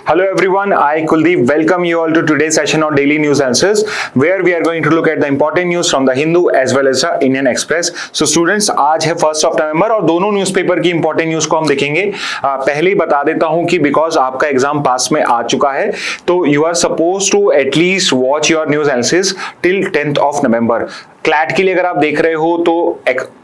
Hello everyone, I Kuldeep welcome you all to today's session on Daily News Answers where we are going to look at the important news from the Hindu as well as the Indian Express. So students, आज है 1 नवंबर और दोनों newspaper की important news को हम देखेंगे। पहले ही बता देता हूं कि बिकॉज आपका एग्जाम पास में आ चुका है तो you are supposed to at least watch your news analysis till 10th November. CLAT के लिए अगर आप देख रहे हो तो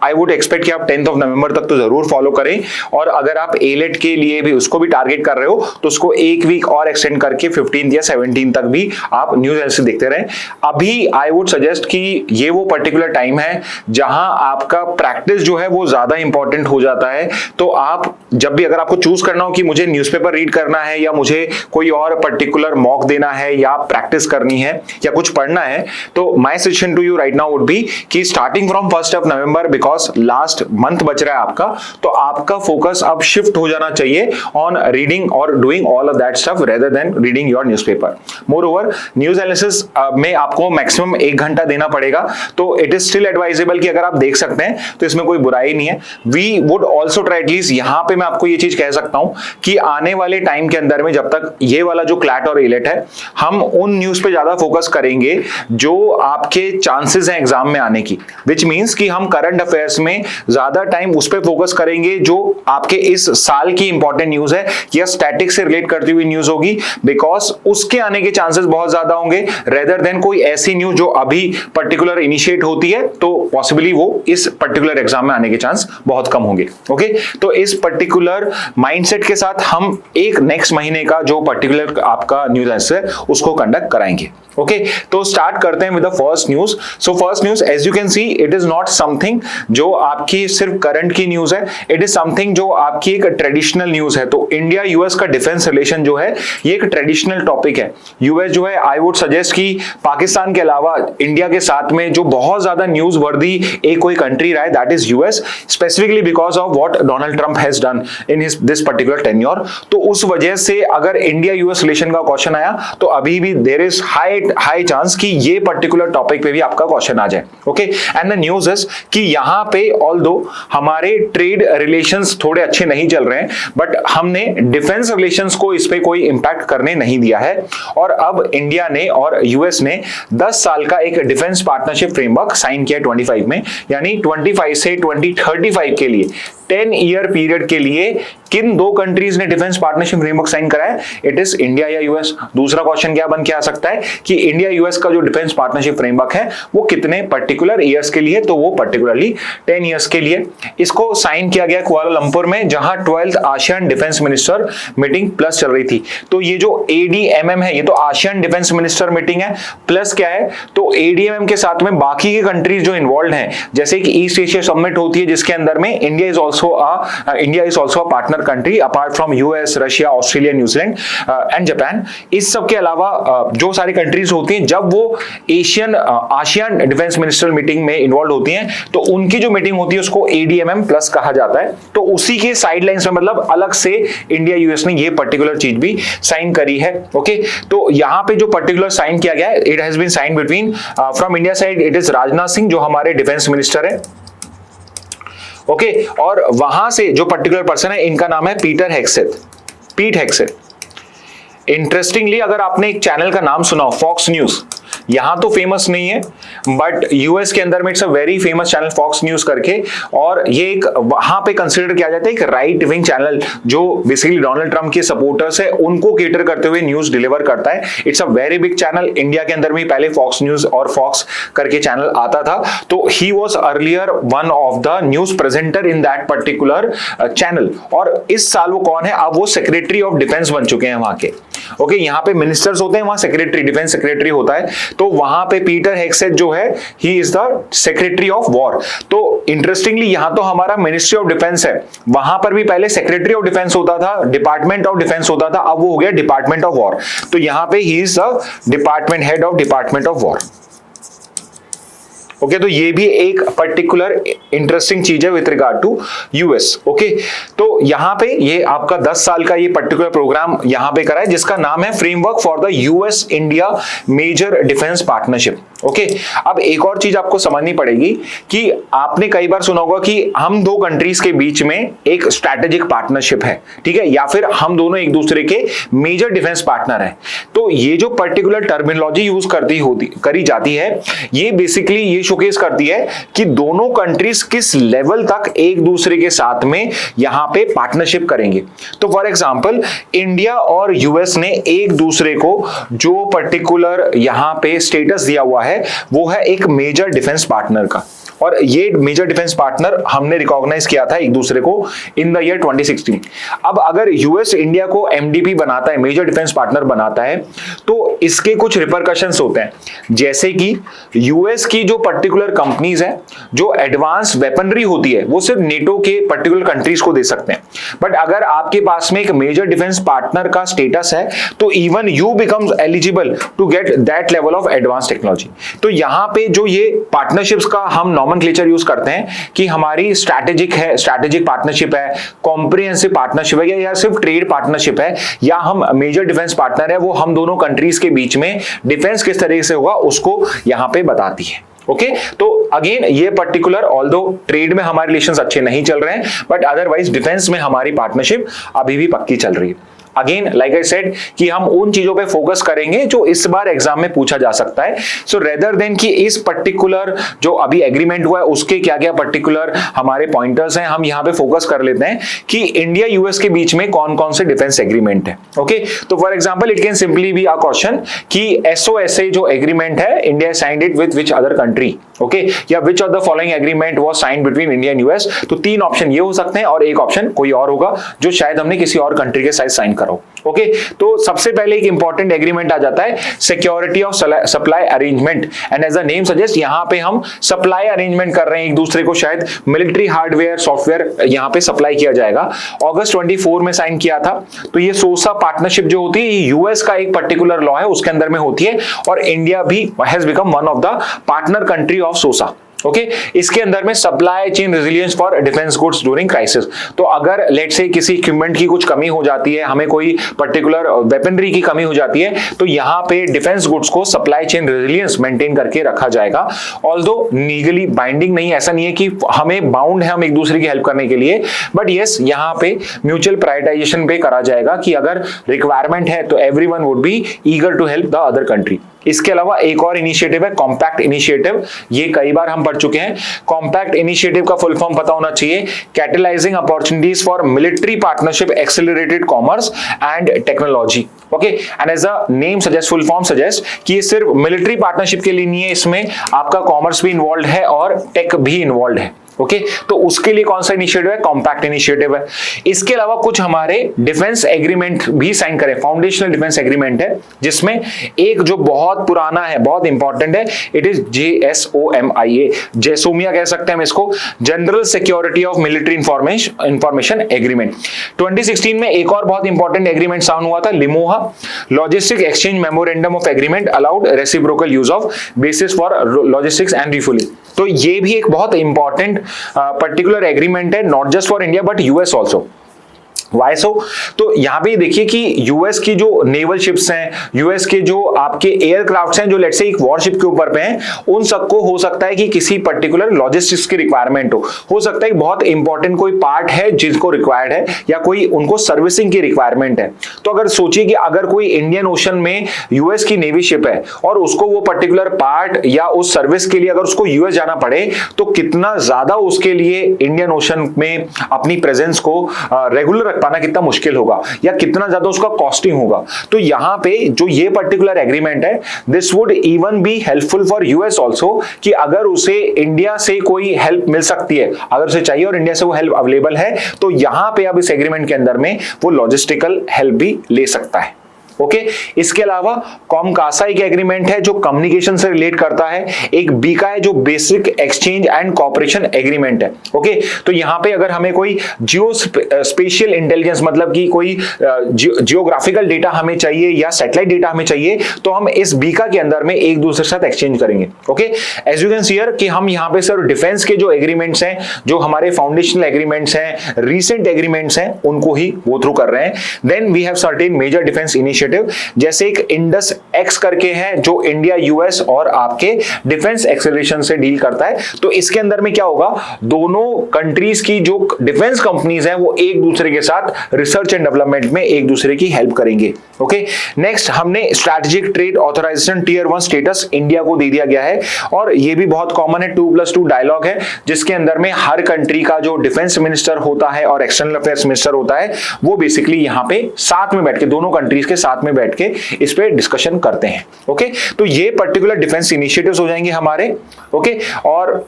आई वुड एक्सपेक्ट कि आप 10th नवंबर तक तो जरूर फॉलो करें, और अगर आप एलेट के लिए भी उसको भी टारगेट कर रहे हो तो उसको एक वीक और एक्सटेंड करके 15 या 17 तक भी आप न्यूज एनालिसिस देखते रहें। अभी आई वुड सजेस्ट कि ये वो पर्टिकुलर टाइम है जहां आपका प्रैक्टिस जो है वो ज्यादा इंपॉर्टेंट हो जाता है। तो आप जब भी अगर आपको चूज करना हो कि मुझे न्यूज़पेपर रीड करना है या मुझे कोई और पर्टिकुलर मॉक देना है या प्रैक्टिस करनी है या कुछ पढ़ना है, तो my suggestion to you right now would be कि starting from 1 November, because last month बच रहा है आपका, तो आपका फोकस अब शिफ्ट हो जाना चाहिए ऑन रीडिंग और doing all of that stuff rather than reading your newspaper. More over news analysis में आपको मैक्सिमम 1 घंटा देना पड़ेगा, तो इट इज स्टिल एडवाइजेबल कि अगर आप देख सकते हैं तो इसमें कोई बुराई नहीं है। We would also try at least, यहां पे मैं आपको ये चीज कह सकता हूं कि आने वाले टाइम के अंदर में जब तक ये वाला जो क्लैट और एलेट है, हम उन न्यूज पे ज्यादा फोकस करेंगे जो आपके चांसेस हैं एग्जाम में आने की, विच मींस कि हम करंट अफेयर्स में ज्यादा टाइम उस पे फोकस करेंगे जो आपके इस साल की इंपॉर्टेंट न्यूज है या स्टैटिक से रिलेट करती हुई न्यूज होगी, बिकॉज उसके आने के चांसेस बहुत ज्यादा होंगे रेदर देन कोई ऐसी न्यूज जो अभी पर्टिकुलर इनिशिएट होती है, तो पॉसिबली वो इस पर्टिकुलर एग्जाम में आने के चांस बहुत कम होंगे। ओके, तो इस पर्टिकुलर माइंडसेट के साथ हम एक नेक्स्ट महीने का जो पर्टिकुलर आपका न्यूज है उसको कंडक्ट कराएंगे। ओके, तो स्टार्ट करते हैं with the first news. So first news, as you can see, it is not something जो आपकी सिर्फ करंट की न्यूज है, इट इज समथिंग जो आपकी एक ट्रेडिशनल न्यूज है। तो इंडिया यूएस का डिफेंस रिलेशन जो है ये एक ट्रेडिशनल टॉपिक है। यूएस जो है, आई वुड सजेस्ट कि पाकिस्तान के अलावा इंडिया के साथ में जो बहुत ज्यादा न्यूज वर्दी एक कोई कंट्री रहा है, that is US, specifically because of what Donald Trump has done in his this particular tenure. तो उस वजह से अगर इंडिया यूएस रिलेशन का क्वेश्चन आया तो अभी भी देयर इज हाई चांस कि ये पर्टिकुलर टॉपिक पे भी आपका क्वेश्चन आ जाए। Okay, and the news is कि यहां पे ऑल्दो हमारे ट्रेड रिलेशंस थोड़े अच्छे नहीं चल रहे हैं, बट हमने डिफेंस रिलेशंस को इस पे कोई इंपैक्ट करने नहीं दिया है। और अब इंडिया ने और यूएस ने 10 साल का एक डिफेंस पार्टनरशिप फ्रेमवर्क साइन किया 25 में, यानी 25 से 2035 के लिए 10 ईयर पीरियड के लिए किन दो कंट्रीज ने डिफेंस पार्टनरशिप फ्रेमवर्क साइन करा है? इट इज इंडिया या यूएस। दूसरा क्वेश्चन क्या बन के आ सकता है कि इंडिया यूएस का जो डिफेंस पार्टनरशिप फ्रेमवर्क है वो कितने पर्टिकुलर ईयर्स के लिए? तो वो पर्टिकुलरली 10 ईयर्स के लिए। इसको साइन किया गया कुआलालंपुर में, जहां 12th ASEAN defence minister meeting plus चल रही थी। तो ये जो ADMM है ये तो आसियान डिफेंस मिनिस्टर मीटिंग है, प्लस क्या है तो ADMM के साथ में बाकी के कंट्रीज जो इन्वॉल्व हैं, जैसे कि ईस्ट एशिया समिट होती है जिसके अंदर में India is also a partner country apart from US, Russia, Australia, New Zealand and Japan. इस सब के अलावा जो सारी कंट्रीज होती हैं, जब वो आसियान डिफेंस मिनिस्टर मीटिंग में इन्वॉल्व होती हैं तो उनकी जो मीटिंग होती है उसको ADMM प्लस कहा जाता है। तो उसी के साइडलाइंस में, मतलब अलग से इंडिया यूएस ने ये पर्टिकुलर चीज भी साइन करी है। ओके, तो यहां पे जो पर्टिकुलर साइन किया गया है, it has been sign between from India side it is Rajnath Singh जो हमारे डिफेंस मिनिस्टर है। ओके, और वहां से जो पर्टिकुलर पर्सन है इनका नाम है पीट हेग्सेथ। इंटरेस्टिंगली, अगर आपने एक चैनल का नाम सुना हो, फॉक्स न्यूज, यहां तो फेमस नहीं है बट यूएस के अंदर में it's a very famous channel Fox News करके, और ये एक वहां पे कंसीडर किया जाता है एक राइट विंग चैनल जो बेसिकली डोनाल्ड ट्रंप के सपोर्टर्स है उनको केटर करते हुए न्यूज डिलीवर करता है। It's a very big channel. India के अंदर भी पहले फॉक्स न्यूज और फॉक्स करके चैनल आता था, तो he was earlier one of the news presenter in that particular channel. और इस साल वो कौन है? अब वो सेक्रेटरी ऑफ डिफेंस बन चुके हैं वहां के। ओके, यहाँ पे मिनिस्टर्स होते हैं, वहां सेक्रेटरी, डिफेंस सेक्रेटरी होता है, तो वहां पे पीटर हेग्सेथ जो है ही is the secretary of war. तो इंटरेस्टिंगली यहां तो हमारा मिनिस्ट्री ऑफ डिफेंस है, वहां पर भी पहले सेक्रेटरी ऑफ डिफेंस होता था, डिपार्टमेंट ऑफ डिफेंस होता था, अब वो हो गया डिपार्टमेंट ऑफ वॉर। तो यहां पे ही is the department head of department of war. Okay, तो ये भी एक पर्टिकुलर इंटरेस्टिंग चीज है with regard to US. Okay, तो यहाँ पे ये आपका 10 साल का ये पर्टिकुलर प्रोग्राम यहाँ पे करा है जिसका नाम है framework for the US India major defence partnership. Okay, अब एक और चीज आपको समझनी पड़ेगी कि आपने कई बार सुना होगा कि हम दो कंट्रीज के बीच में एक स्ट्रैटेजिक पार्टनरशिप है, ठीक है, या फिर हम दोनों एक दूसरे के मेजर डिफेंस पार्टनर हैं। तो ये जो पर्टिकुलर टर्मिनोलॉजी यूज करी जाती है, ये बेसिकली ये शोकेस करती है कि दोनों कंट्रीज किस लेवल तक एक दूसरे के साथ में यहां पे पार्टनरशिप करेंगे। तो फॉर एग्जांपल इंडिया और यूएस ने एक दूसरे को जो पर्टिकुलर यहां पे स्टेटस दिया हुआ है वो है एक मेजर डिफेंस पार्टनर का, और ये मेजर डिफेंस पार्टनर हमने रिकॉग्नाइज किया था एक दूसरे को इन द ईयर 2016। अब अगर यूएस इंडिया को एमडीपी बनाता है, मेजर डिफेंस पार्टनर बनाता है, तो इसके कुछ रिपरकशंस होते हैं, जैसे कि यूएस की जो पर्टिकुलर कंपनीज है, जो एडवांस वेपनरी होती है वो सिर्फ नेटो के पर्टिकुलर कंट्रीज को दे सकते हैं। बट अगर आपके पास में एक मेजर डिफेंस पार्टनर का स्टेटस है तो even you becomes eligible to get that level of advance technology. तो यहां पे जो ये पार्टनरशिप्स का हम नॉमेनक्लेचर यूज करते हैं कि हमारी स्ट्रैटेजिक पार्टनरशिप है, कॉम्प्रिहेंसिव पार्टनरशिप है, या सिर्फ ट्रेड पार्टनरशिप है, या हम मेजर डिफेंस पार्टनर है, वो हम दोनों कंट्रीज के बीच में डिफेंस किस तरीके से होगा उसको यहां पे बताती है। ओके, तो अगेन ये पर्टिकुलर ऑल्दो ट्रेड में हमारे रिलेशंस अच्छे नहीं चल रहे हैं, बट अदरवाइज डिफेंस में हमारी पार्टनरशिप अभी भी पक्की चल रही है। अगेन लाइक आई सेड कि हम उन चीजों पे फोकस करेंगे जो इस बार एग्जाम में पूछा जा सकता है। सो रेदर देन कि इस पर्टिकुलर जो अभी एग्रीमेंट हुआ है उसके क्या क्या पर्टिकुलर हमारे पॉइंटर्स हैं, हम यहाँ पे फोकस कर लेते हैं कि इंडिया यूएस के बीच में कौन कौन से डिफेंस एग्रीमेंट है। ओके, तो for example it can simply be a question कि एसओएसए जो एग्रीमेंट है, India signed it with which other country, okay, या which of the following agreement was signed between India and US. तो 3 option ये हो सकते हैं और एक ऑप्शन कोई और होगा जो शायद हमने किसी और कंट्री के साथ साइन करा। ओके, तो सबसे पहले एक इंपॉर्टेंट एग्रीमेंट आ जाता है security of supply arrangement, and as the name suggest यहां पे हम सप्लाई अरेंजमेंट कर रहे हैं एक दूसरे को, शायद मिलिट्री हार्डवेयर सॉफ्टवेयर यहां पे सप्लाई किया जाएगा। अगस्त 24 में साइन किया था। तो ये सोसा पार्टनरशिप जो होती है यूएस का एक पर्टिकुलर लॉ है उसके अंदर में होती है, और इंडिया भी has become one of the partner country of SOSA. Okay, इसके अंदर में supply chain resilience for defence goods during crisis. तो अगर लेट से किसी इक्विपमेंट की कुछ कमी हो जाती है, हमें कोई पर्टिकुलर वेपनरी की कमी हो जाती है, तो यहाँ पे डिफेंस गुड्स को सप्लाई चेन रेजिलियंस मेंटेन करके रखा जाएगा। ऑल्दो लीगली बाइंडिंग नहीं, ऐसा नहीं है कि हमें बाउंड है हम एक दूसरे की हेल्प करने के लिए, बट यस यहाँ पे म्यूचुअल प्रायोरिटाइजेशन पे करा जाएगा कि अगर रिक्वायरमेंट है तो everyone would be eager to help the other country. इसके अलावा एक और इनिशिएटिव है कॉम्पैक्ट इनिशिएटिव, ये कई बार हम पढ़ चुके हैं। कॉम्पैक्ट इनिशिएटिव का फुल फॉर्म पता होना चाहिए, catalysing opportunities for military partnership, accelerated commerce and technology. Okay, and as a name suggest, full form suggest कि ये सिर्फ मिलिट्री पार्टनरशिप के लिए नहीं है, इसमें आपका कॉमर्स भी इन्वॉल्व है और टेक भी इन्वॉल्व है। ओके, तो उसके लिए कौन सा इनिशिएटिव है? कॉम्पैक्ट इनिशिएटिव है। इसके अलावा कुछ हमारे डिफेंस एग्रीमेंट भी साइन करें, फाउंडेशनल डिफेंस एग्रीमेंट है, जिसमें एक जो बहुत पुराना है, बहुत इंपॉर्टेंट है, इट इज JSOMIA, जैसोमिया कह सकते हैं हम इसको, general security of military information agreement. 2016 में एक और बहुत इंपॉर्टेंट एग्रीमेंट साइन हुआ था, LEMOA, logistic exchange memorandum of agreement allowed reciprocal use of basis for logistics and refuelling. तो ये भी एक बहुत इंपॉर्टेंट पर्टिकुलर एग्रीमेंट है, not just for India but US also. Why so? तो यहाँ पे देखिए कि यूएस की जो नेवल शिप्स हैं, यूएस के जो आपके एयरक्राफ्ट्स हैं जो लेट्स से एक वॉरशिप के ऊपर पे हैं, उन सबको हो सकता है कि किसी पर्टिकुलर लॉजिस्टिक्स की रिक्वायरमेंट हो सकता है कि बहुत इंपॉर्टेंट कोई पार्ट है जिसको रिक्वायर्ड है, या कोई उनको सर्विसिंग की रिक्वायरमेंट है। तो अगर सोचिए कि अगर कोई इंडियन ओशन में यूएस की नेवी शिप है और उसको वो पर्टिकुलर पार्ट या उस सर्विस के लिए अगर उसको यूएस जाना पड़े, तो कितना ज्यादा उसके लिए इंडियन ओशन में अपनी प्रेजेंस को रेगुलर पाना कितना मुश्किल होगा, या कितना ज्यादा उसका कॉस्टिंग होगा। तो यहां पे जो ये पर्टिकुलर एग्रीमेंट है, this would even be helpful for US also, कि अगर उसे इंडिया से कोई हेल्प मिल सकती है, अगर उसे चाहिए और इंडिया से वो हेल्प अवेलेबल है, तो यहां पे अब इस एग्रीमेंट के अंदर में वो लॉजिस्टिकल हेल्प भी ले सकता है। ओके। इसके अलावा कॉमकासा एक एग्रीमेंट है जो कम्युनिकेशन से रिलेट करता है। एक बीका है जो basic exchange and cooperation agreement है। ओके, तो यहां पे अगर हमें कोई जियो स्पेशियल इंटेलिजेंस मतलब कि कोई जियोग्राफिकल डेटा हमें चाहिए या सैटेलाइट डेटा हमें चाहिए तो हम इस बीका के अंदर में एक दूसरे के साथ एक्सचेंज करेंगे। Okay, as you can see here कि हम यहां पे सिर्फ डिफेंस के जो एग्रीमेंट्स हैं, जो हमारे फाउंडेशनल एग्रीमेंट्स हैं, रिसेंट एग्रीमेंट्स हैं, उनको ही गो थ्रू कर रहे हैं। Then we have certain major defence initiative, जैसे एक इंडस एक्स करके है जो इंडिया यूएस और आपके डिफेंस एक्सेलरेशन से डील करता है। तो इसके अंदर में क्या होगा, दोनों कंट्रीज की जो डिफेंस कंपनीज हैं वो एक दूसरे के साथ रिसर्च एंड डेवलपमेंट में एक दूसरे की हेल्प करेंगे। ओके, नेक्स्ट हमने strategic trade authorisation tier 1 status India को दे दिया गया है और ये भी बहुत कॉमन है, 2+2 डायलॉग है जिसके अंदर में हर कंट्री का जो डिफेंस मिनिस्टर होता है और एक्सटर्नल अफेयर्स मिनिस्टर होता है वो बेसिकली यहाँ पे साथ में बैठ के, दोनों कंट्रीज के साथ में बैठ के इस पे डिस्कशन करते हैं। ओके, तो ये पर्टिकुलर डिफेंस इनिशिएटिव्स हो जाएंगे हमारे। ओके, और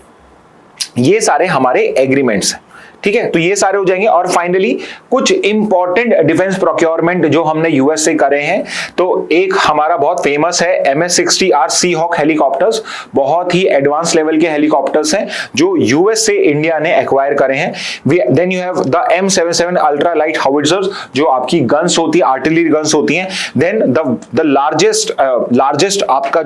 ये सारे हमारे एग्रीमेंट्स हैं। ठीक है, तो ये सारे हो जाएंगे। और फाइनली कुछ इंपॉर्टेंट डिफेंस प्रोक्योरमेंट जो हमने यूएस से करे हैं, तो एक हमारा बहुत फेमस है MS-60R सीहॉक हेलीकॉप्टर्स, बहुत ही एडवांस लेवल के हेलीकॉप्टर्स हैं जो यूएस से इंडिया ने एक्वायर करे हैं। Then you have the M77 ultra light howitzers जो आपकी गन्स होती है, आर्टिलरी गन्स होती हैं। देन द लार्जेस्ट आपका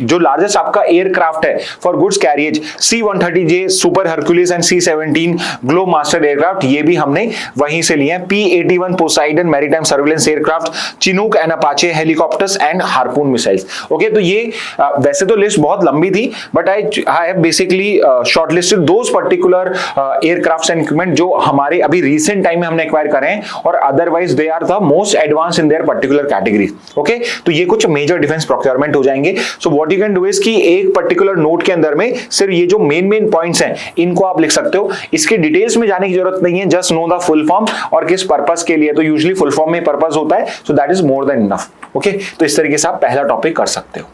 जो लार्जेस्ट आपका एयरक्राफ्ट है for goods carriage, C-130J super Hercules and C-17 globe master aircraft, ये भी हमने वहीं से लिए हैं। P-81 Poseidon maritime surveillance aircraft, Chinook and Apache helicopters and harpoon missiles. Okay, तो ये वैसे तो लिस्ट बहुत लंबी थी but I have basically shortlisted those particular aircrafts and equipment जो हमारे अभी रिसेंट टाइम में हमने एक्वायर करे हैं और otherwise they are the most advance in their particular category. Okay, तो ये कुछ मेजर डिफेंस प्रोक्योरमेंट हो जाएंगे। So what you can do is कि एक पर्टिकुलर नोट के अंदर में सिर्फ ये जो मेन पॉइंट्स हैं इनको आप लिख सकते हो, इसके डिटेल्स में जाने की जरूरत नहीं है, just know the full form और किस पर्पस के लिए। तो यूजुअली फुल फॉर्म में पर्पस होता है, so that is more than enough. Okay, तो इस तरीके से आप पहला टॉपिक कर सकते हो।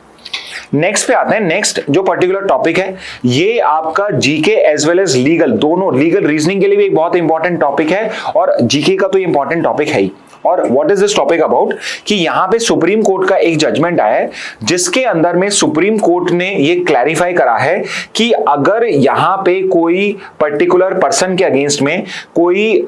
नेक्स्ट पे आते हैं। नेक्स्ट जो पर्टिकुलर टॉपिक है ये आपका GK as well as legal, दोनों लीगल रीजनिंग के लिए भी एक बहुत इंपॉर्टेंट टॉपिक है और जीके का तो इंपॉर्टेंट टॉपिक है ही। और what is this topic about कि यहां पे सुप्रीम कोर्ट का एक जजमेंट आया है जिसके अंदर में सुप्रीम कोर्ट ने ये क्लैरिफाई करा है कि अगर यहां पे कोई पर्टिकुलर पर्सन के अगेंस्ट में कोई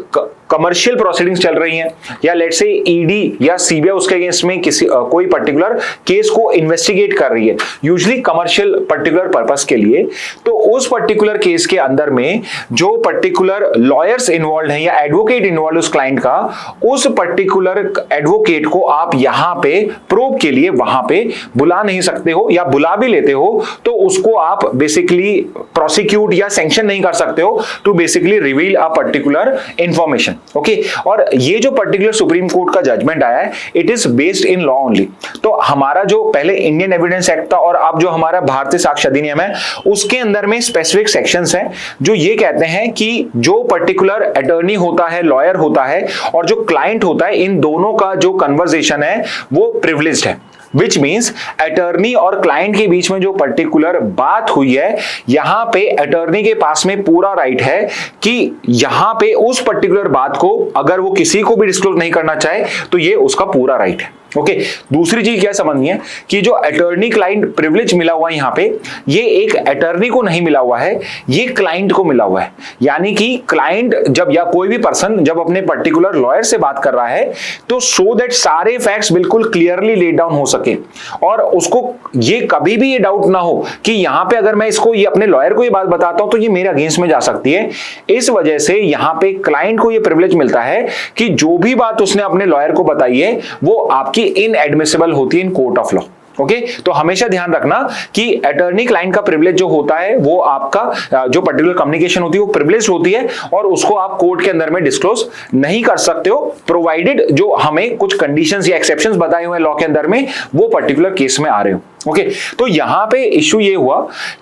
कमर्शियल प्रोसीडिंग्स चल रही हैं या लेट्स से ईडी या सीबीआई उसके अगेंस्ट में किसी कोई पर्टिकुलर केस को इन्वेस्टिगेट कर रही है, यूजुअली कमर्शियल पर्टिकुलर पर्पस के लिए, तो उस पर्टिकुलर केस के अंदर में जो पर्टिकुलर लॉयर्स इन्वॉल्व हैं या एडवोकेट इन्वॉल्व उस क्लाइंट का, उस पर्टिकुलर एडवोकेट को आप यहां पे प्रूफ के लिए वहां पे बुला नहीं सकते हो, या बुला भी लेते हो तो उसको आप बेसिकली प्रोसिक्यूट या सैंक्शन नहीं कर सकते हो to basically reveal a particular information. Okay, और ये जो पर्टिकुलर सुप्रीम कोर्ट का जजमेंट आया है it is based in law only. तो हमारा जो पहले इंडियन एविडेंस एक्ट था और अब जो हमारा भारतीय साक्ष्य अधिनियम है उसके अंदर में स्पेसिफिक सेक्शंस हैं जो ये कहते हैं कि जो पर्टिकुलर अटॉर्नी होता है, लॉयर होता है और जो क्लाइंट होता है, इन दोनों का जो कन्वर्सेशन है वो प्रिविलेज्ड है। Which means अटॉर्नी और क्लाइंट के बीच में जो पर्टिकुलर बात हुई है, यहां पे अटॉर्नी के पास में पूरा राइट है कि यहां पे उस पर्टिकुलर बात को अगर वो किसी को भी डिस्क्लोज नहीं करना चाहे तो ये उसका पूरा राइट है। ओके, दूसरी चीज क्या समझनी है कि जो अटॉर्नी क्लाइंट प्रिविलेज मिला हुआ है यहां पे, ये एक अटॉर्नी को नहीं मिला हुआ है, ये क्लाइंट को मिला हुआ है। यानी कि क्लाइंट जब या कोई भी पर्सन जब अपने पर्टिकुलर लॉयर से बात कर रहा है तो सो दैट सारे फैक्ट्स बिल्कुल क्लियरली लेड डाउन हो सके और उसको ये कभी भी ये डाउट ना हो कि यहां पे अगर मैं इसको ये अपने लॉयर को ये बात बताता हूं तो ये मेरे अगेंस्ट में जा सकती है। इस वजह से यहां पे क्लाइंट को ये प्रिविलेज मिलता है कि जो भी बात उसने अपने लॉयर को बताई है वो आपकी इनएडमिसिबल होती है in court of law. Okay, तो हमेशा ध्यान रखना कि अटॉर्नी क्लाइंट का प्रिविलेज जो होता है वो आपका जो पर्टिकुलर कम्युनिकेशन होती है वो प्रिविलेज होती है और उसको आप कोर्ट के अंदर में डिस्क्लोज नहीं कर सकते हो, प्रोवाइडेड जो हमें कुछ कंडीशंस या एक्सेप्शंस बताए हुए लॉ के अंदर में वो पर्टिकुलर केस में आ रहे हो। ओके तो यहां पे इश्यू ये हुआ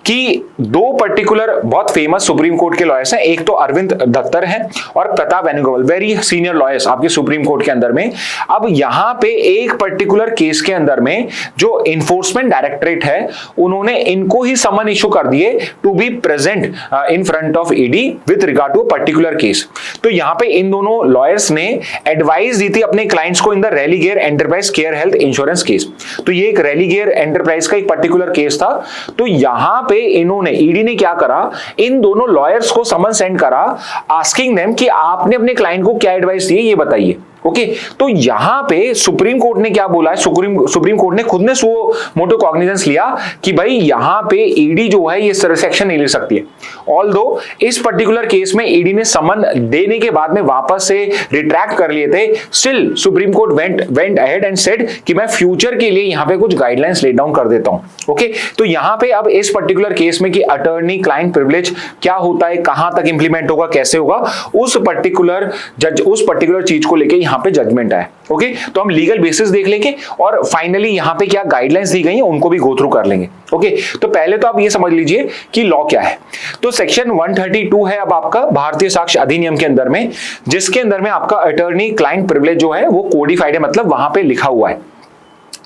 कि दो पर्टिकुलर बहुत फेमस सुप्रीम कोर्ट के लॉयर्स हैं, एक तो अरविंद दत्तर हैं और Pratap Venugopal, very senior lawyers आपके सुप्रीम कोर्ट के अंदर में। अब यहां पे एक पर्टिकुलर केस के अंदर में जो इन्फोर्समेंट डायरेक्टरेट है उन्होंने इनको ही समन इशू कर दिए to be present in front of ED with regard to particular case. तो यहां पे इन दोनों लॉयर्स ने एडवाइस दी थी अपने क्लाइंट्स को in the Religare enterprise care health insurance case. तो ये एक रेलिगेयर एंटरप्राइज का एक पर्टिकुलर केस था। तो यहां पे इन्होंने ईडी ने क्या करा, इन दोनों लॉयर्स को समन सेंड करा आस्किंग देम कि आपने अपने क्लाइंट को क्या एडवाइस दी है ये बताइए। ओके तो यहां पे सुप्रीम कोर्ट ने क्या बोला है, सुप्रीम कोर्ट ने खुद ने सो मोटो कॉग्निजेंस लिया कि भाई यहां पे ईडी जो है ये सेक्शन नहीं ले सकती है। ऑल्दो इस पर्टिकुलर केस में ईडी ने समन देने के बाद में वापस से रिट्रैक्ट कर लिए थे, still supreme court went ahead and said कि मैं फ्यूचर के लिए यहां पे कुछ गाइडलाइंस लेट डाउन कर देता हूं। ओके तो यहां पे अब इस पर्टिकुलर केस में कि अटर्नी क्लाइंट प्रिविलेज क्या होता है, कहां तक इंप्लीमेंट होगा, कैसे होगा, उस पर्टिकुलर चीज को लेके पे जजमेंट है। ओके तो हम लीगल बेसिस देख लेंगे और फाइनली यहां पे क्या गाइडलाइंस दी गई हैं उनको भी गो थ्रू कर लेंगे। ओके तो पहले तो आप ये समझ लीजिए कि लॉ क्या है। तो सेक्शन 132 है अब आपका भारतीय साक्ष्य अधिनियम के अंदर में, जिसके अंदर में आपका अटर्नी क्लाइंट प्रिविलेज जो है वो कोडिफाइड है, मतलब वहां पे लिखा हुआ है।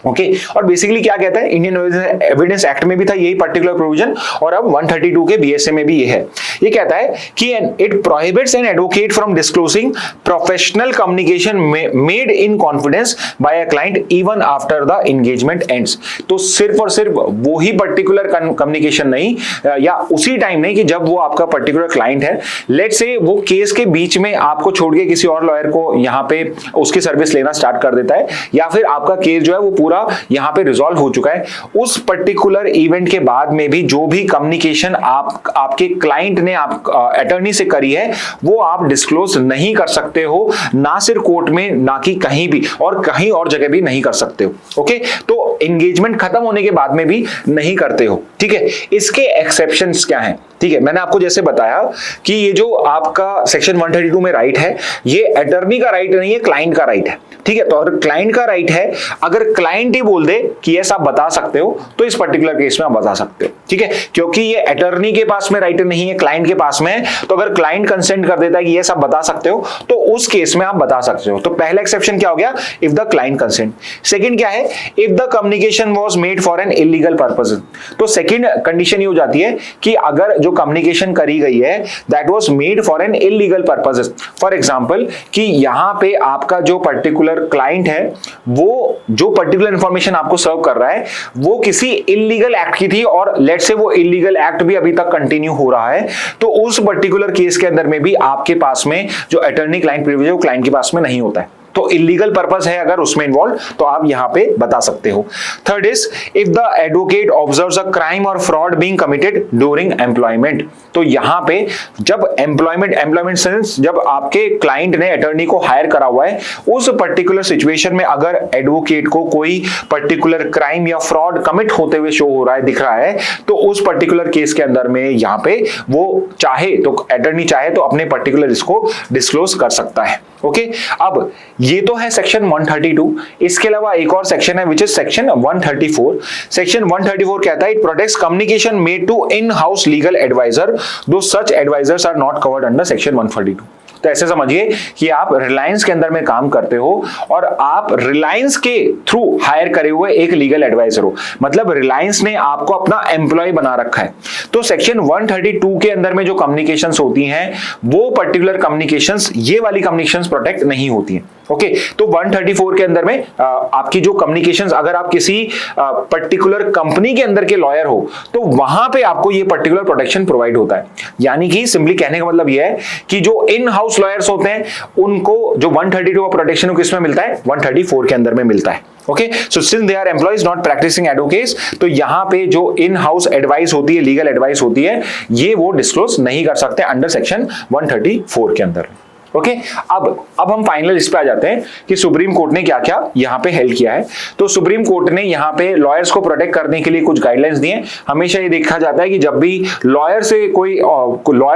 ओके और बेसिकली क्या कहता है, इंडियन एविडेंस एक्ट में भी था यही पर्टिकुलर प्रोविजन और अब 132 के बीएसए में भी ये है। ये कहता है कि it prohibits an advocate from disclosing professional communication made in confidence by a client even after the engagement ends. तो सिर्फ और सिर्फ वो ही पर्टिकुलर कम्युनिकेशन नहीं या उसी टाइम नहीं कि जब वो आपका पर्टिकुलर क्लाइंट है, लेट्स से वो केस के बीच में आपको छोड़ के किसी और लॉयर को यहाँ पे उसकी सर्विस लेना स्टार्ट कर देता है, या फिर आपका केस जो है वो यहां पे रिजॉल्व हो चुका है, उस पर्टिकुलर इवेंट के बाद में भी जो भी कम्युनिकेशन आपके क्लाइंट ने अटर्नी से करी है वो आप डिस्क्लोज नहीं कर सकते हो, ना सिर्फ कोर्ट में ना कि कहीं भी और कहीं और जगह भी नहीं कर सकते हो। ओके तो एंगेजमेंट खत्म होने के बाद में भी नहीं करते हो। ठीक है, इसके एक्सेप्शंस क्या हैं? ठीक है, मैंने आपको जैसे बताया कि ये जो आपका सेक्शन 132 में राइट है ये अटर्नी का राइट नहीं है, क्लाइंट का राइट है। ठीक है, तो अगर क्लाइंट का राइट है, अगर क्लाइंट ही बोल दे कि यस आप बता सकते हो तो इस पर्टिकुलर केस में आप बता सकते हो। ठीक है, क्योंकि ये अटर्नी के पास में राइट नहीं है, क्लाइंट के पास में है, तो अगर क्लाइंट कंसेंट कर देता है कि यस आप बता सकते हो तो उस केस में आप बता सकते हो। तो पहला एक्सेप्शन क्या हो गया, if the client consent. Second क्या है, if the communication was made for an illegal purpose. तो सेकंड कंडीशन ये हो जाती है कि अगर जो कम्युनिकेशन करी गई है that was made for an illegal purpose. For example कि यहां पे आपका जो पर्टिकुलर क्लाइंट है वो जो पर्टिकुलर इंफॉर्मेशन आपको सर्व कर रहा है वो किसी इलीगल एक्ट की थी और लेट्स से वो इलीगल एक्ट भी अभी तक कंटिन्यू हो रहा है, तो उस पर्टिकुलर केस के अंदर में भी आपके पास में जो अटर्नी क्लाइंट प्रिविलेज है वो क्लाइंट के पास में नहीं होता है। तो इलीगल पर्पस है अगर उसमें इन्वॉल्व तो आप यहां पे बता सकते हो। Third is if the advocate observes a crime और fraud being committed during employment. तो यहां पे जब एम्प्लॉयमेंट सेंस जब आपके क्लाइंट ने अटर्नी को हायर करा हुआ है उस पर्टिकुलर सिचुएशन में अगर एडवोकेट को कोई पर्टिकुलर क्राइम या फ्रॉड कमिट होते हुए शो हो रहा है, दिख रहा है, तो उस पर्टिकुलर केस के अंदर में यहां पे वो चाहे तो अटर्नी चाहे तो अपने पर्टिकुलर इसको डिस्क्लोज कर सकता है। ओके अब ये तो है सेक्शन 132। इसके अलावा एक और सेक्शन है विच इज सेक्शन 134। सेक्शन 134 कहता है it protects communication made to in house legal adviser though such advisers are not covered under section 142। तो ऐसे समझिए कि आप रिलायंस के अंदर में काम करते हो और आप रिलायंस के थ्रू हायर करे हुए एक लीगल एडवाइजर हो, मतलब रिलायंस ने आपको अपना एम्प्लॉय बना रखा है। तो सेक्शन 132 के अंदर में जो कम्युनिकेशंस होती हैं वो पर्टिकुलर कम्युनिकेशंस, ये वाली कम्युनिकेशंस प्रोटेक्ट नहीं होती हैं। ओके तो 134 के अंदर में आपकी जो कम्युनिकेशंस, अगर आप किसी पर्टिकुलर कंपनी के अंदर के लॉयर हो तो वहां पे आपको ये पर्टिकुलर प्रोटेक्शन प्रोवाइड होता है। यानी कि सिंपली कहने का मतलब ये है कि जो इन हाउस लॉयर्स होते हैं उनको जो 132 का प्रोटेक्शन किसमें मिलता है, 134 के अंदर में मिलता है। Okay so since they are employees not practising advocates, तो यहां पे जो इन हाउस एडवाइस होती है, लीगल एडवाइस होती है, ये वो डिस्क्लोज नहीं कर सकते अंडर सेक्शन 134 के अंदर। ओके अब हम फाइनल इस पे आ जाते हैं कि सुप्रीम कोर्ट ने क्या क्या यहां पे हेल्ड किया है। तो सुप्रीम कोर्ट ने यहां पे लॉयर्स को प्रोटेक्ट करने के लिए कुछ गाइडलाइंस दिए। हमेशा ये देखा जाता है कि जब भी लॉयर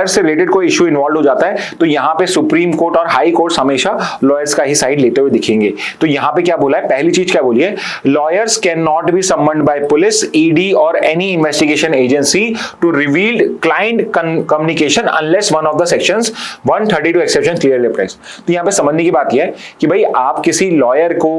से रिलेटेड कोई इश्यू इन्वॉल्व हो जाता है तो यहां पे सुप्रीम कोर्ट और हाई कोर्ट्स हमेशा लॉयर्स का ही साइड लेते हुए दिखेंगे। तो यहां पे क्या बोला है, पहली चीज क्या बोली है, lawyers cannot be summoned by police, ED और any investigation agency to reveal client communication unless one of the sections 132 exception clearly applies. तो यहां पे समझने की बात यह है कि भाई आप किसी लॉयर को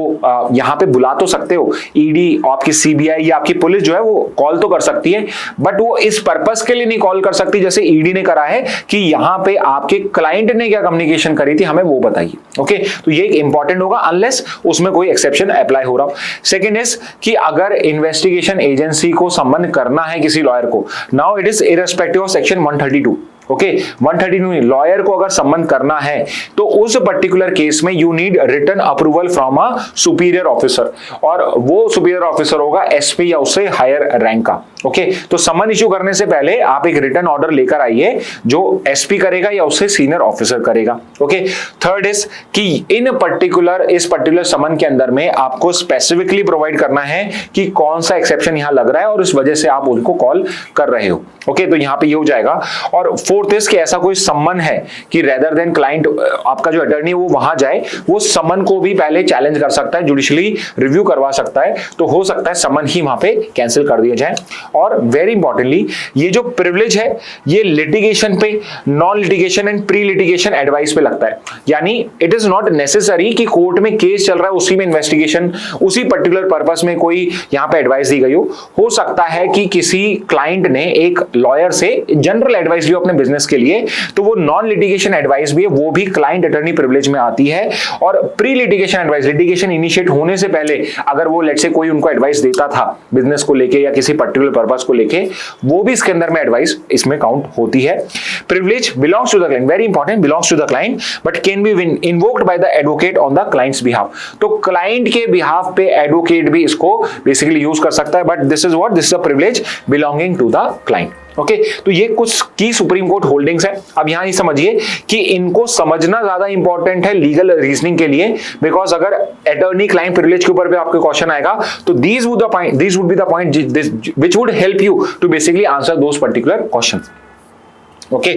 यहां पे बुला तो सकते हो, ईडी, आपकी सीबीआई या आपकी पुलिस जो है वो कॉल तो कर सकती है, बट वो इस पर्पस के लिए नहीं कॉल कर सकती जैसे ईडी ने करा है कि यहां पे आपके क्लाइंट ने क्या कम्युनिकेशन करी थी हमें वो बताइए। ओके, तो ये एक इंपॉर्टेंट होगा अनलेस उसमें कोई एक्सेप्शन अप्लाई हो रहा हो। सेकंड इज कि अगर इन्वेस्टिगेशन एजेंसी को सम्मन करना है किसी लॉयर को, now it is irrespective of section 132। Okay, 132 lawyer को अगर सम्मन करना है तो उस पर्टिकुलर केस में you need written approval from a superior officer, और वो सुपीरियर ऑफिसर होगा एसपी या उससे हायर रैंक का। ओके, तो सम्मन इश्यू करने से पहले आप एक रिटन ऑर्डर लेकर आइए जो एसपी करेगा या उससे सीनियर ऑफिसर करेगा। ओके, थर्ड इज कि इस पर्टिकुलर सम्मन के अंदर में आपको स्पेसिफिकली प्रोवाइड करना है कि कौन सा एक्सेप्शन यहां लग रहा है और इस वजह से आप उनको कॉल कर रहे हो। ओके, तो यहां पे ये हो जाएगा। और फोर्थ इज कि ऐसा कोई सम्मन है कि रेदर देन क्लाइंट, आपका जो अटर्नी वो वहां जाए, वो सम्मन को भी पहले चैलेंज कर सकता है, जुडिशली रिव्यू करवा सकता है, तो हो सकता है सम्मन ही वहां पे कैंसिल कर दिया जाए। और वेरी इंपॉर्टेंटली ये जो प्रिविलेज है ये लिटिगेशन पे, non litigation and pre litigation advice पे लगता है। यानी इट इज नॉट नेसेसरी कि कोर्ट में केस चल रहा है उसी में इन्वेस्टिगेशन, उसी पर्टिकुलर पर्पस में कोई यहां पे एडवाइस दी गई हो सकता है कि किसी क्लाइंट ने एक लॉयर से जनरल एडवाइस लियो अपने बिजनेस के लिए, तो वो नॉन लिटिगेशन एडवाइस भी है, वो भी क्लाइंट अटर्नी प्रिविलेज में आती है। और pre litigation advice, litigation initiate होने से पहले अगर वो लेट्स से कोई उनको एडवाइस देता था बिजनेस को लेके या किसी पर्टिकुलर पर्पस को लेके, वो भी इसके अंदर में एडवाइस इसमें काउंट होती है। Privilege belongs to the client, very important, belongs to the client but can be invoked by the advocate on the client's behalf. तो क्लाइंट के बिहाफ पे एडवोकेट भी इसको बेसिकली यूज कर सकता है, but this is a privilege belonging to the client. Okay, तो ये कुछ की सुप्रीम कोर्ट होल्डिंग्स है। अब यहां ये समझिए कि इनको समझना ज्यादा इंपॉर्टेंट है लीगल रीजनिंग के लिए, बिकॉज अगर अटर्नी क्लाइंट प्रिविलेज के ऊपर पे आपके क्वेश्चन आएगा तो these would be the point which would help you to basically answer those particular questions. Okay,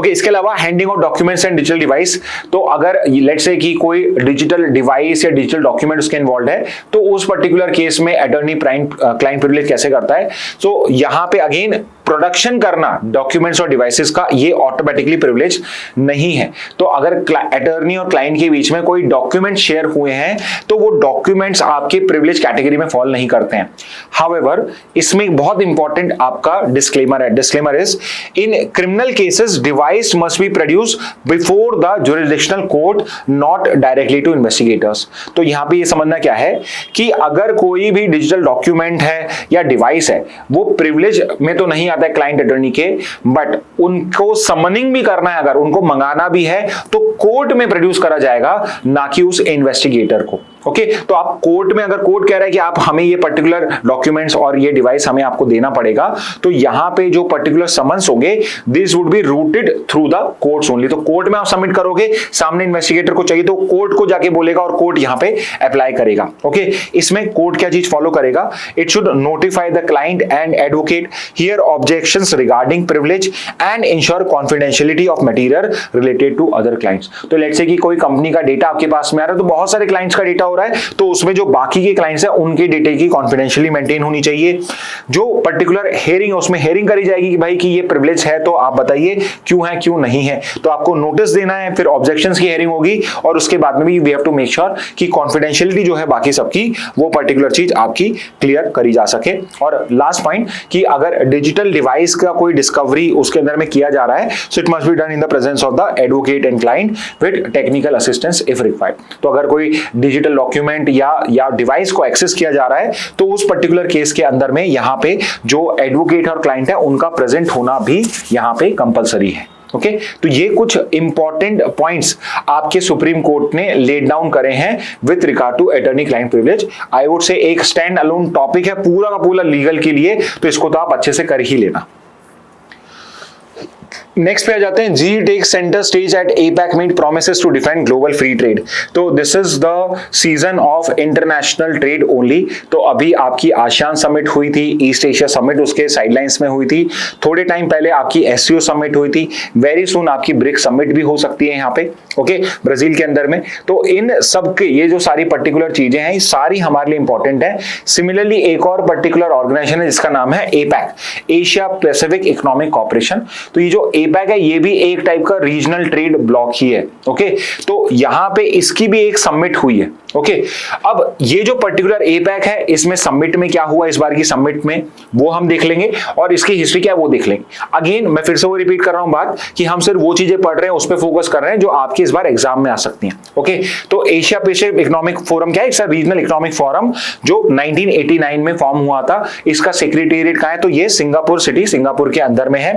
इसके अलावा handing of documents and digital device, तो अगर लेट्स से कि कोई डिजिटल डिवाइस या डिजिटल डॉक्यूमेंट उसके इन्वॉल्व है तो उस पर्टिकुलर केस में अटर्नी क्लाइंट प्रिविलेज कैसे करता है। तो यहां पे अगेन प्रोडक्शन करना डॉक्यूमेंट्स और डिवाइसेस का ये ऑटोमेटिकली प्रिविलेज नहीं है। तो अगर अटर्नी और क्लाइंट के बीच में कोई डॉक्यूमेंट शेयर हुए हैं तो वो डॉक्यूमेंट्स आपके प्रिविलेज कैटेगरी में फॉल नहीं करते हैं। हाउएवर इसमें बहुत इंपॉर्टेंट आपका डिस्क्लेमर है। Disclaimer is in criminal cases device must be produce before the jurisdictional court, not directly to investigators. तो यहां पे ये समझना क्या है कि अगर कोई भी डिजिटल डॉक्यूमेंट है या डिवाइस है वो प्रिविलेज में तो नहीं आता है क्लाइंट अटर्नी के, बट उनको समनिंग भी करना है, अगर उनको मंगाना भी है तो कोर्ट में प्रोड्यूस करा जाएगा, ना कि उस इन्वेस्टिगेटर को। ओके, तो आप कोर्ट में, अगर कोर्ट कह रहा है कि आप हमें ये पर्टिकुलर डॉक्यूमेंट्स और ये डिवाइस हमें आपको देना पड़ेगा, तो यहां पे जो पर्टिकुलर समन्स होंगे this would be rooted through the courts only. तो कोर्ट में आप सबमिट करोगे, सामने इन्वेस्टिगेटर को चाहिए तो कोर्ट को जाके बोलेगा और कोर्ट यहां पे अप्लाई करेगा। ओके, इसमें कोर्ट क्या चीज फॉलो करेगा, it should notify the client and advocate here objections regarding privilege and ensure confidentiality of material related to other clients. तो लेट्स से कि कोई कंपनी का डेटा आपके पास में आ रहा है, तो बहुत सारे क्लाइंट्स का डेटा हो रहा है, तो उसमें जो बाकी के क्लाइंट्स हैं उनके डेटा की कॉन्फिडेंशियली मेंटेन होनी चाहिए। जो पर्टिकुलर हेयरिंग है उसमें हेयरिंग करी जाएगी कि भाई कि ये प्रिविलेज है तो आप बताइए क्यों है क्यों नहीं है, तो आपको नोटिस देना है, फिर ऑब्जेक्शंस की हेयरिंग होगी और उसके बाद में भी we have to make sure कि कॉन्फिडेंशियलिटी जो है बाकी सबकी वो पर्टिकुलर चीज आपकी क्लियर करी जा सके। और लास्ट पॉइंट कि अगर डिजिटल डिवाइस का कोई डिस्कवरी उसके अंदर में किया जा रहा है so it must be done in the presence of the advocate and client with technical assistance if required. तो अगर कोई डिजिटल डॉक्यूमेंट या डिवाइस को एक्सेस किया जा रहा है तो उस पर्टिकुलर केस के अंदर में यहां पे जो एडवोकेट और क्लाइंट है उनका प्रेजेंट होना भी यहां पे कंपलसरी है। ओके, तो ये कुछ इंपॉर्टेंट पॉइंट्स आपके सुप्रीम कोर्ट ने लेड डाउन करे हैं with regard to attorney client privilege. I would say एक स्टैंड अलोन टॉपिक है पूरा का पूरा लीगल के लिए, तो इसको तो आप अच्छे से कर ही लेना। नेक्स्ट पे आ जाते हैं, Xi takes centre stage at APEC meet promises to defend global free trade. तो this is the season of international trade only. तो अभी आपकी आसियान समिट हुई थी, ईस्ट एशिया समिट उसके साइडलाइंस में हुई थी, थोड़े टाइम पहले आपकी एससीओ समिट हुई थी, वेरी सून आपकी ब्रिक्स समिट भी हो सकती है यहाँ पे, ओके, ब्राजील के अंदर में। तो इन सब के ये जो सारी पर्टिकुलर चीजें हैं, सारी हमारे लिए इंपॉर्टेंट है। सिमिलरली एक और पर्टिकुलर ऑर्गेनाइजेशन है जिसका नाम है APAC, Asia Pacific economic corporation. तो ये जो एपैक है ये भी एक टाइप का रीजनल ट्रेड ब्लॉक ही है, ओके। तो यहां पे इसकी भी एक समिट हुई है, ओके। अब ये जो पर्टिकुलर एपैक है इसमें समिट में क्या हुआ इस बार की समिट में वो हम देख लेंगे, और इसकी हिस्ट्री क्या है वो देख लेंगे। अगेन मैं फिर से वो रिपीट कर रहा हूं बात कि हम सिर्फ वो चीजें पढ़ रहे हैं, उस पर फोकस कर रहे हैं जो आपके इस बार एग्जाम में आ सकती हैं, ओके। तो एशिया पैसिफिक इकोनॉमिक फोरम क्या है, it's a regional economic forum जो 1989 में फॉर्म हुआ था। इसका सेक्रेटेरिएट कहां है, तो ये सिंगापुर सिटी, सिंगापुर के अंदर में है।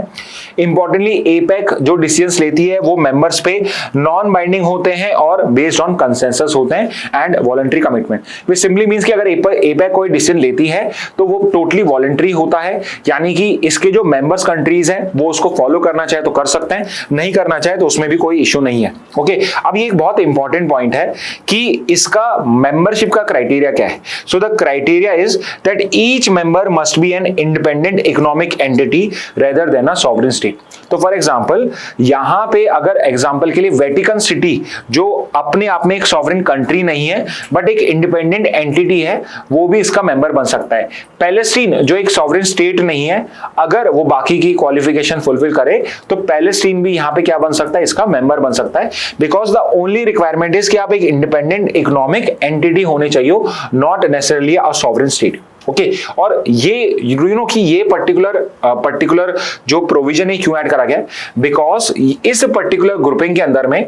इंपॉर्टेंटली एपैक जो डिसीजंस लेती है वो मेंबर्स पे नॉन बाइंडिंग होते हैं और बेस्ड ऑन कंसेंसस होते हैं and voluntary commitment. Which simply means कि अगर एपैक कोई डिसीजन लेती है तो वो टोटली वॉलंटरी होता है, यानी कि इसके जो मेंबर्स कंट्रीज हैं वो उसको फॉलो करना चाहे तो कर सकते हैं, नहीं करना चाहे तो उसमें भी कोई इश्यू नहीं है, ओके। अब ये एक बहुत इंपॉर्टेंट पॉइंट है कि इसका मेंबरशिप का क्राइटेरिया क्या है। So the criteria is that each member must be an independent economic entity rather than a sovereign state. तो फॉर एग्जांपल यहां पे अगर एग्जांपल के लिए वेटिकन सिटी जो अपने आप में एक सॉवरेन कंट्री नहीं है बट एक इंडिपेंडेंट एंटिटी है, वो भी इसका मेंबर बन सकता है। पैलेस्टीन जो एक सॉवरेन स्टेट नहीं है, अगर वो बाकी की क्वालिफिकेशन फुलफिल करे तो पैलेस्टीन भी यहां पे क्या बन सकता है, इसका मेंबर बन सकता है। Because the only requirement is कि आप एक इंडिपेंडेंट इकोनॉमिक एंटिटी होने चाहिए, not necessarily a sovereign state, okay. और ये यू नो कि ये पर्टिकुलर जो प्रोविजन है क्यों ऐड करा गया, बिकॉज इस पर्टिकुलर ग्रुपिंग के अंदर में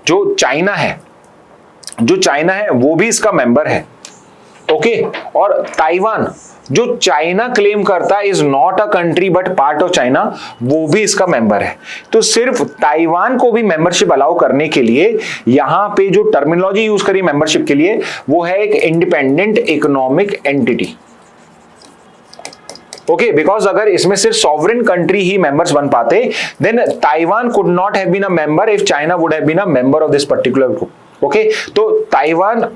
जो चाइना है वो भी इसका मेंबर है, ओके। और ताइवान जो चाइना क्लेम करता है is not a country but part of China, वो भी इसका मेंबर है। तो सिर्फ ताइवान को भी मेंबरशिप अलाउ करने के लिए यहां पे जो टर्मिनोलॉजी यूज करी मेंबरशिप के लिए वो है एक independent economic entity, okay. Because अगर इसमें सिर्फ सॉवरेन कंट्री ही मेंबर्स बन पाते then Taiwan could not have been a member if China would have been a member of this particular group, okay. तो Taiwan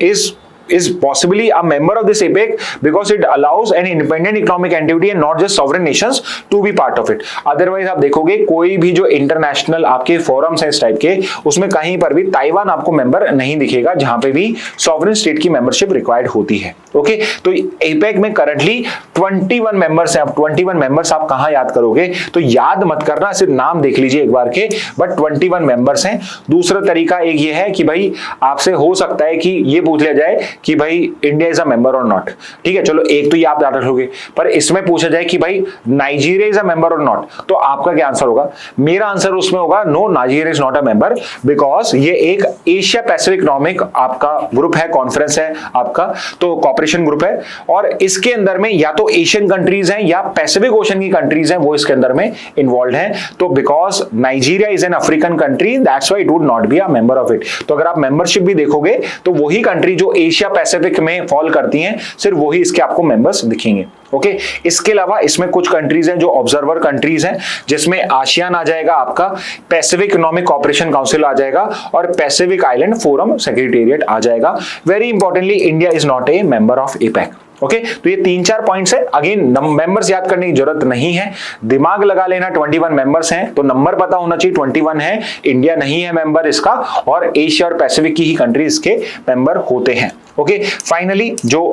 is possibly a member of this APEC because it allows an independent economic activity and not just sovereign nations to be part of it. Otherwise आप देखोगे कोई भी जो international आपके forums हैं इस type के, उसमें कहीं पर भी ताइवान आपको मेंबर नहीं दिखेगा जहां पे भी सॉवरेन स्टेट की मेंबरशिप रिक्वायर्ड होती है, ओके। तो एपेक में करंटली 21 मेंबर्स हैं। अब 21 मेंबर्स आप कहां याद करोगे, तो याद मत करना, सिर्फ नाम देख लीजिए एक बार के, बट 21 मेंबर्स हैं। दूसरा तरीका एक ये है कि भाई आपसे हो सकता है कि ये पूछ लिया जाए कि भाई इंडिया इज अ मेंबर और नॉट, ठीक है, चलो एक तो ये आप याद रखोगे, पर इसमें पूछा जाए कि भाई नाइजीरिया इज अ मेंबर और नॉट, तो आपका क्या आंसर होगा। मेरा आंसर उसमें होगा no, Nigeria is not a member, because ये एक एशिया पैसिफिक इकोनॉमिक आपका ग्रुप है, कॉन्फ्रेंस है आपका, तो कॉपरेशन ग्रुप है, और इसके अंदर में या तो एशियन कंट्रीज हैं या पैसिफिक ओशन की कंट्रीज हैं, वो इसके अंदर में इन्वॉल्व हैं। तो because Nigeria is an African country, that's why it would not be a member of it. तो अगर आप मेंबरशिप भी देखोगे तो वही कंट्री जो एशिया पैसिफिक में फॉल करती हैं, सिर्फ वही इसके आपको मेंबर्स दिखेंगे, ओके। इसके अलावा इसमें कुछ कंट्रीज हैं जो ऑब्जर्वर कंट्रीज हैं, जिसमें आसियान आ जाएगा, आपका पैसिफिक इकोनॉमिक कॉर्पोरेशन काउंसिल आ जाएगा, और पैसिफिक आइलैंड फोरम सेक्रेटेरिएट आ जाएगा। Very importantly India is not a member of APEC, okay. तो ये 3-4 पॉइंट्स है। अगेन मेंबर्स याद करने की जरूरत नहीं है, दिमाग लगा लेना, 21 मेंबर्स हैं तो नंबर पता होना चाहिए, 21 है, इंडिया नहीं है मेंबर इसका, और एशिया और पैसिफिक की ही कंट्रीज के मेंबर होते हैं, ओके। फाइनली जो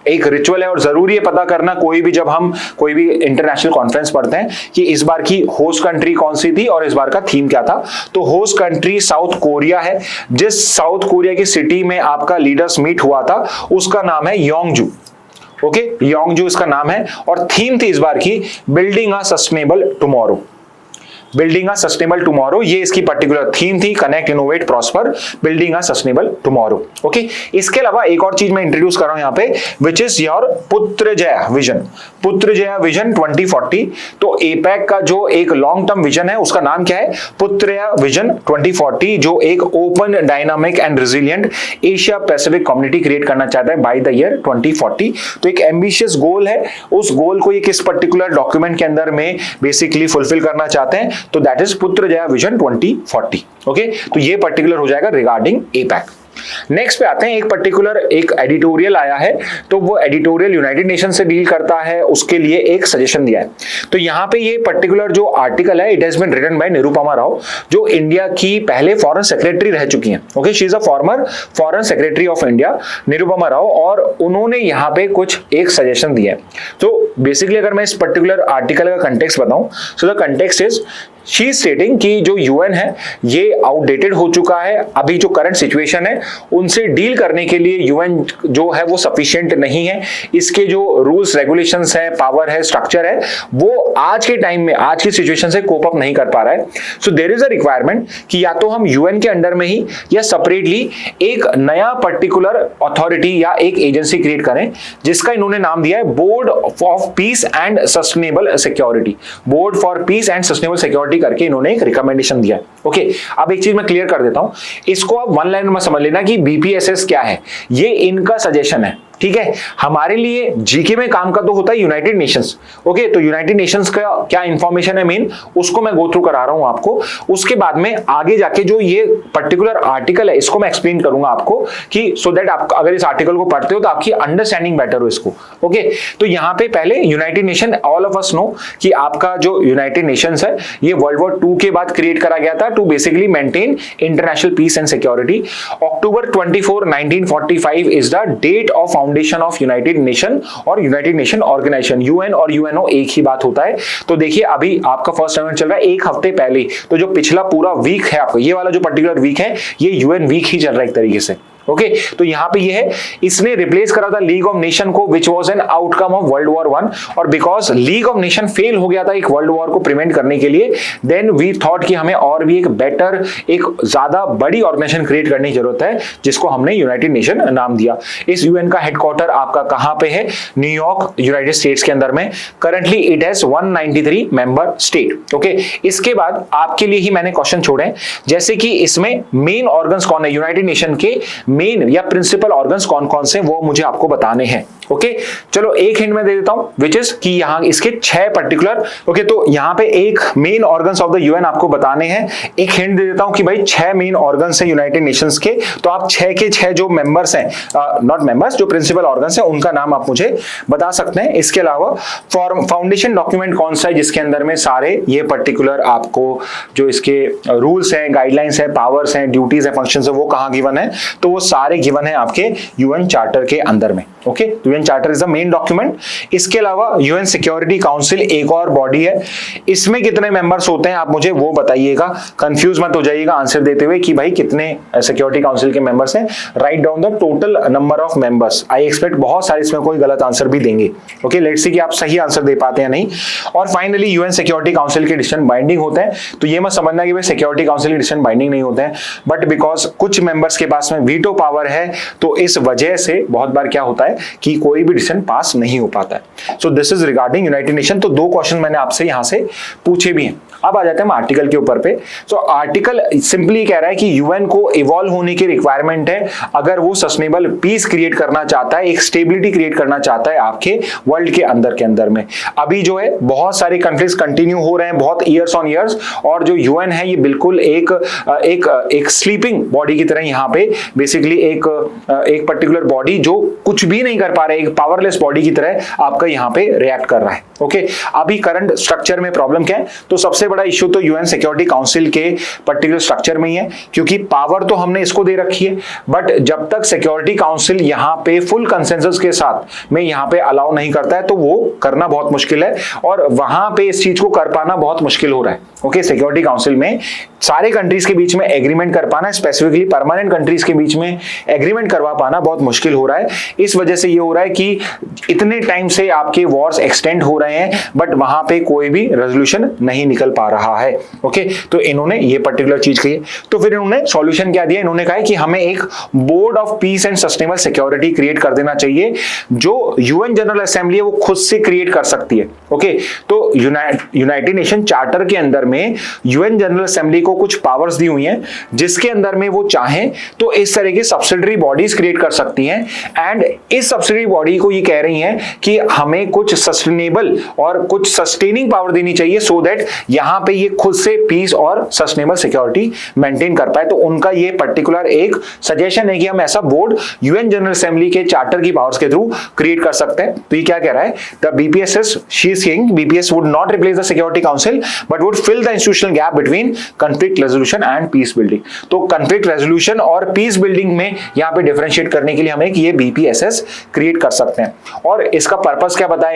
एक रिचुअल है और जरूरी है पता करना, कोई भी जब हम कोई भी इंटरनेशनल कॉन्फ्रेंस पढ़ते हैं, कि इस बार की होस्ट कंट्री कौन सी थी और इस बार का थीम क्या था। तो होस्ट कंट्री साउथ कोरिया है। जिस साउथ कोरिया की सिटी में आपका लीडर्स मीट हुआ था उसका नाम है योंगजू, ओके, योंगजू इसका नाम है, और थीम थी इस बार की building a sustainable tomorrow. Building a sustainable tomorrow, ये इसकी पर्टिकुलर थीम थी, connect innovate prosper building a sustainable tomorrow, okay. इसके अलावा एक और चीज मैं इंट्रोड्यूस कर रहा हूं यहाँ पे, which is your Putrajaya vision, Putrajaya vision 2040। तो एपेक का जो एक लॉन्ग टर्म विजन है उसका नाम क्या है, पुत्रजया विजन 2040, जो एक open dynamic and resilient Asia Pacific community create करना चाहता है बाय द ईयर 2040। तो एक एम्बिशियस गोल है, उस गोल को ये किस पर्टिकुलर डॉक्यूमेंट के अंदर में बेसिकली फुलफिल करना चाहते हैं, तो दैट इज पुत्रजया विजन 2040। ओके, तो ये पर्टिकुलर हो जाएगा रिगार्डिंग एपैक। नेक्स्ट पे आते हैं, एक पर्टिकुलर एक एडिटोरियल आया है, तो वो एडिटोरियल यूनाइटेड नेशन से डील करता है, उसके लिए एक सजेशन दिया है। तो यहाँ पे ये पर्टिकुलर जो आर्टिकल है, it has been written by Nirupama Rao, जो इंडिया की पहले फॉरेन सेक्रेटरी रह चुकी हैं। Okay, she is a former foreign secretary of India, Nirupama Rao, और उन्होंने यहाँ पे कुछ एक सजेशन दिया है। तो बेसिकली अगर मैं इस पर्टिकुलर आर्टिकल का कंटेक्स्ट बताऊं, so the context is she is स्टेटिंग कि जो यूएन है ये आउटडेटेड हो चुका है, अभी जो करंट सिचुएशन है उनसे डील करने के लिए यूएन जो है वो सफिशिएंट नहीं है, इसके जो रूल्स रेगुलेशंस है, पावर है, स्ट्रक्चर है, वो आज के टाइम में आज की सिचुएशन से कोप अप नहीं कर पा रहा है। So there is a requirement कि या तो हम यूएन के अंडर में ही या सेपरेटली एक नया पर्टिकुलर अथॉरिटी या एक एजेंसी क्रिएट करें, जिसका इन्होंने नाम दिया है board of peace and sustainable security. Board for piece and sustainable security करके इन्होंने एक रिकमेंडेशन दिया है। ओके, अब एक चीज मैं क्लियर कर देता हूं, इसको आप वन लाइन में समझ लेना कि बीपीएसएस क्या है। ये इनका सजेशन है, ठीक है। हमारे लिए जीके में काम का तो होता है यूनाइटेड नेशंस। ओके, तो यूनाइटेड नेशंस का क्या इंफॉर्मेशन है मेन, उसको मैं गो थ्रू करा रहा हूं आपको। उसके बाद में आगे जाके जो ये पर्टिकुलर आर्टिकल है इसको मैं एक्सप्लेन करूंगा आपको, कि सो दैट आप अगर इस आर्टिकल को पढ़ते हो तो आपकी अंडरस्टैंडिंग बेटर हो इसको। ओके, तो यहां पे पहले United nation, all of us know कि आपका जो यूनाइटेड नेशंस है ये वर्ल्ड वॉर 2 के बाद क्रिएट करा गया था to basically maintain international peace and security. October 24, 1945 is the date of foundation of United Nation और यूनाइटेड नेशन ऑर्गेनाइजेशन। यूएन और यूएनओ एक ही बात होता है। तो देखिए अभी आपका फर्स्ट अमेंडमेंट चल रहा है, एक हफ्ते पहले, तो जो पिछला पूरा वीक है आपका, ये वाला जो पर्टिकुलर वीक है ये यूएन वीक ही चल रहा है एक तरीके से। ओके, तो यहां पे ये है, इसने रिप्लेस करा था लीग ऑफ नेशन को, which was an outcome of world war 1, और because league of nation fail हो गया था एक वर्ल्ड वॉर को प्रिवेंट करने के लिए, देन वी थॉट कि हमें और भी एक बेटर, एक ज्यादा बड़ी ऑर्गेनाइजेशन क्रिएट करने की जरूरत है, जिसको हमने यूनाइटेड नेशन नाम दिया। इस यूएन का हेडक्वार्टर आपका कहां पे है, न्यूयॉर्क, यूनाइटेड स्टेट्स के अंदर में। Currently it has 193 member state. Okay, इसके बाद आपके लिए ही मैंने क्वेश्चन छोड़े, जैसे कि इसमें मेन ऑर्गन्स कौन है, यूनाइटेड नेशन के मेन या प्रिंसिपल ऑर्गन्स कौन कौन से, वो मुझे आपको बताने हैं। ओके, चलो एक हिंट में दे देता हूं, विच इज कि यहां इसके 6 पर्टिकुलर, ओके, तो यहां पे एक main organs of the UN आपको बताने हैं। एक हिंट दे देता हूं कि भाई 6 मेन ऑर्गन्स हैं यूनाइटेड नेशंस के, तो आप 6 के 6 जो मेंबर्स हैं, नॉट मेंबर्स, जो प्रिंसिपल ऑर्गन्स हैं उनका नाम आप मुझे बता सकते हैं। इसके अलावा फाउंडेशन डॉक्यूमेंट कौन सा है जिसके अंदर में सारे ये पर्टिकुलर आपको जो इसके रूल्स हैं, गाइडलाइंस हैं, पावर्स हैं, ड्यूटीज हैं, फंक्शंस हैं, वो कहां गिवन है, तो वो सारे गिवन है आपके यूएन चार्टर के अंदर में। Okay, UN charter is the main document. इसके अलावा यूएन सिक्योरिटी काउंसिल एक और बॉडी है, इसमें कितने मेंबर्स होते हैं आप मुझे वो बताइएगा, कंफ्यूज मत हो जाइएगा आंसर देते हुए कि भाई कितने सिक्योरिटी काउंसिल के मेंबर्स हैं। Write down the total number of members. I expect बहुत सारे इसमें कोई गलत आंसर भी देंगे। ओके, लेट्स सी कि आप सही आंसर दे पाते हैं नहीं। और फाइनली यूएन सिक्योरिटी काउंसिल के डिसीजन बाइंडिंग होते हैं, तो ये मत समझना कि भाई सिक्योरिटी काउंसिल के डिसीजन बाइंडिंग नहीं होते हैं, बट बिकॉज कुछ मेंबर्स के पास में वीटो पावर है, तो इस वजह से बहुत बार क्या होता है कि कोई भी डिसीजन पास नहीं हो पाता है। So this is regarding United nation. तो 2 क्वेश्चन मैंने आपसे यहां से पूछे भी हैं। अब आ जाते हैं आर्टिकल के ऊपर पे। सो आर्टिकल सिंपली कह रहा है कि यूएन को इवॉल्व होने की रिक्वायरमेंट है, अगर वो सस्टेनेबल पीस क्रिएट करना चाहता है, एक स्टेबिलिटी क्रिएट करना चाहता है आपके वर्ल्ड के अंदर में। अभी जो है बहुत सारे कंट्रीज कंटिन्यू हो रहे हैं, बहुत ईयर्स ऑन ईयर्स, और जो यूएन है ये बिल्कुल एक स्लीपिंग बॉडी की तरह यहाँ पे बेसिकली एक पर्टिकुलर बॉडी जो कुछ भी नहीं कर पा रहा है, एक पावरलेस बॉडी की तरह आपका यहाँ पे रिएक्ट कर रहा है। ओके, अभी करंट स्ट्रक्चर में प्रॉब्लम क्या है, तो सबसे बड़ा इश्यू तो यूएन सिक्योरिटी काउंसिल के पर्टिकुलर स्ट्रक्चर में ही है, क्योंकि पावर तो हमने इसको दे रखी है, बट जब तक सिक्योरिटी काउंसिल यहाँ पे फुल कंसेंसस के साथ में यहाँ पे अलाउ नहीं करता है, तो वो करना बहुत मुश्किल है, और वहां पे इस चीज को कर पाना बहुत मुश्किल हो रहा है। ओके, सिक्योरिटी काउंसिल में सारे कंट्रीज के बीच में एग्रीमेंट कर पाना, स्पेसिफिकली परमानेंट कंट्रीज के बीच में एग्रीमेंट करवा पाना बहुत मुश्किल हो रहा है। इस वजह से ये हो रहा है कि इतने टाइम से आपके वॉर्स एक्सटेंड हो रहे हैं, बट वहां पे कोई भी रेजोल्यूशन नहीं निकल पा रहा है। ओके, तो इन्होंने ये पर्टिकुलर चीज कही, तो फिर इन्होंने सॉल्यूशन क्या दिया, इन्होंने कहा कि हमें एक board of peace and sustainable security create कर देना चाहिए, जो यूएन जनरल असेंबली है वो खुद से क्रिएट कर सकती है। ओके, तो यूनाइटेड नेशन चार्टर के अंदर में यूएन जनरल असेंबली को कुछ पावर्स दी हुई हैं, जिसके अंदर में वो चाहें तो इस तरह की सब्सिडरी बॉडीज क्रिएट कर सकती हैं, एंड इस सब्सिडरी बॉडी को ये कह रही हैं कि हमें कुछ सस्टेनेबल और कुछ सस्टेनिंग पावर देनी चाहिए सो दैट यहां पे ये खुद से पीस और सस्टेनेबल सिक्योरिटी मेंटेन कर पाए। तो उनका ये पर्टिकुलर एक सजेशन है कि हम ऐसा बोर्ड यूएन जनरल असेंबली के चार्टर की पावर्स के थ्रू क्रिएट कर सकते हैं। तो ये क्या कह रहा है, the BPSS, she is saying BPS would not replace the security council but would fill the institutional gap between conflict resolution and peace building. तो कॉन्फ्लिक्ट रेजोल्यूशन और पीस बिल्डिंग में यहां पे डिफरेंशिएट करने के लिए हमें ये बीपीएसएस क्रिएट कर सकते हैं। और इसका पर्पस क्या बताया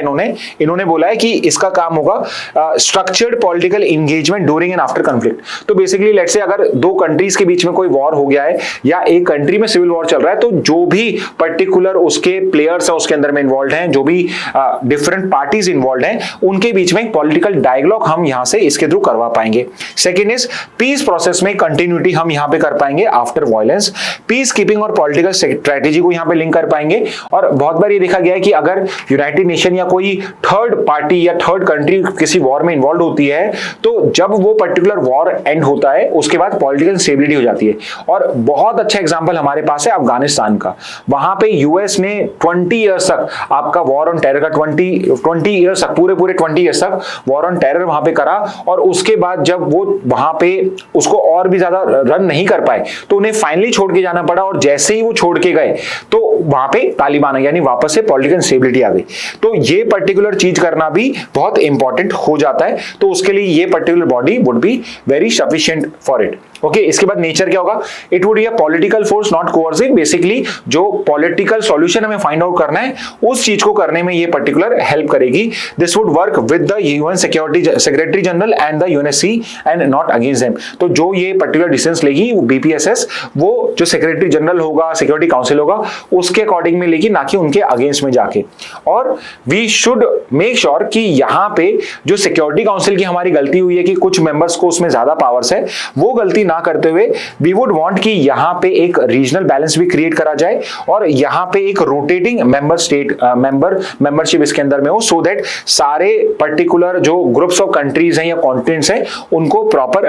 इन्होंने बोला है कि इसका काम होगा structured political engagement during and after conflict. तो बेसिकली लेट्स से अगर दो कंट्रीज के बीच में कोई वॉर हो गया है या एक कंट्री में सिविल वॉर चल रहा है, तो जो भी पर्टिकुलर उसके प्लेयर्स है उसके अंदर में इन्वॉल्व हैं, जो भी डिफरेंट पार्टीज इन्वॉल्व हैं, उनके बीच में पॉलिटिकल डायलॉग हम यहां से इसके थ्रू करवा पाएंगे। सेकेंड इज पीस प्रोसेस में कंटिन्यूटी हम यहां पे कर पाएंगे आफ्टर वायलेंस, पीस कीपिंग और पॉलिटिकल स्ट्रेटेजी को यहां पे लिंक कर पाएंगे। और बहुत बार ये देखा गया है कि अगर यूनाइटेड नेशन या कोई थर्ड पार्टी या थर्ड कंट्री किसी वॉर में इन्वॉल्व होती है, तो जब वो पर्टिकुलर वॉर एंड होता है उसके बाद पॉलिटिकल स्टेबिलिटी हो जाती है। और बहुत अच्छा एग्जांपल हमारे पास है अफगानिस्तान का। वहां पे यूएस ने 20 इयर्स तक आपका वॉर ऑन टेरर का 20 इयर्स तक पूरे 20 इयर्स तक वॉर ऑन टेरर वहां पे करा। और उसके बाद जब वो वहां पे उसको और भी ज्यादा रन नहीं कर पाए तो उन्हें फाइनली छोड़ के जाना पड़ा। और जैसे ही वो छोड़ के गए तो वहां पे तालिबान आ, यानी वापस से पॉलिटिकल स्टेबिलिटी आ गई। तो ये पर्टिकुलर चीज करना भी बहुत इंपॉर्टेंट हो जाता है। तो उसके लिए ये particular body would be very sufficient for it. Okay, इसके बाद नेचर क्या होगा, it would be a political force not coercive. Basically जो पॉलिटिकल सॉल्यूशन हमें फाइंड आउट करना है उस चीज को करने में ये पर्टिकुलर हेल्प करेगी। This would work with the UN security secretary general and the UNSC and not against them. तो जो ये पर्टिकुलर डिसीजंस लेगी बीपीएसएस, वो जो सेक्रेटरी जनरल होगा, सिक्योरिटी काउंसिल होगा, उसके अकॉर्डिंग में लेगी, ना कि उनके अगेंस्ट में जाके। और वी शुड मेक श्योर कि यहाँ पे जो सिक्योरिटी काउंसिल की हमारी गलती हुई है कि कुछ मेंबर्स को उसमें ज्यादा पावर्स है, वो गलती ना करते हुए वी वुड वांट कि यहां पे एक रीजनल बैलेंस भी क्रिएट करा जाए और यहां पे एक रोटेटिंग मेंबरशिप इसके अंदर में हो, सो दैट सारे पर्टिकुलर जो ग्रुप्स ऑफ कंट्रीज हैं या कॉन्टिनेंट्स हैं उनको प्रॉपर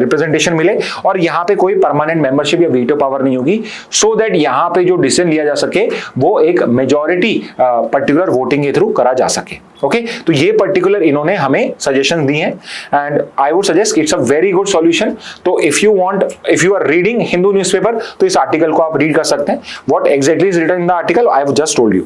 रिप्रेजेंटेशन मिले। और यहां पे कोई परमानेंट मेंबरशिप या वीटो पावर नहीं होगी, सो दैट यहां पे जो डिसीजन लिया जा सके वो एक मेजॉरिटी पर्टिकुलर वोटिंग के थ्रू करा जा सके। ओके, तो ये पर्टिकुलर इन्होंने हमें सजेशन दी हैं and I would suggest it's a very good solution. तो if you are reading Hindu newspaper तो इस आर्टिकल को आप रीड कर सकते हैं। What exactly is written in the article I have just told you.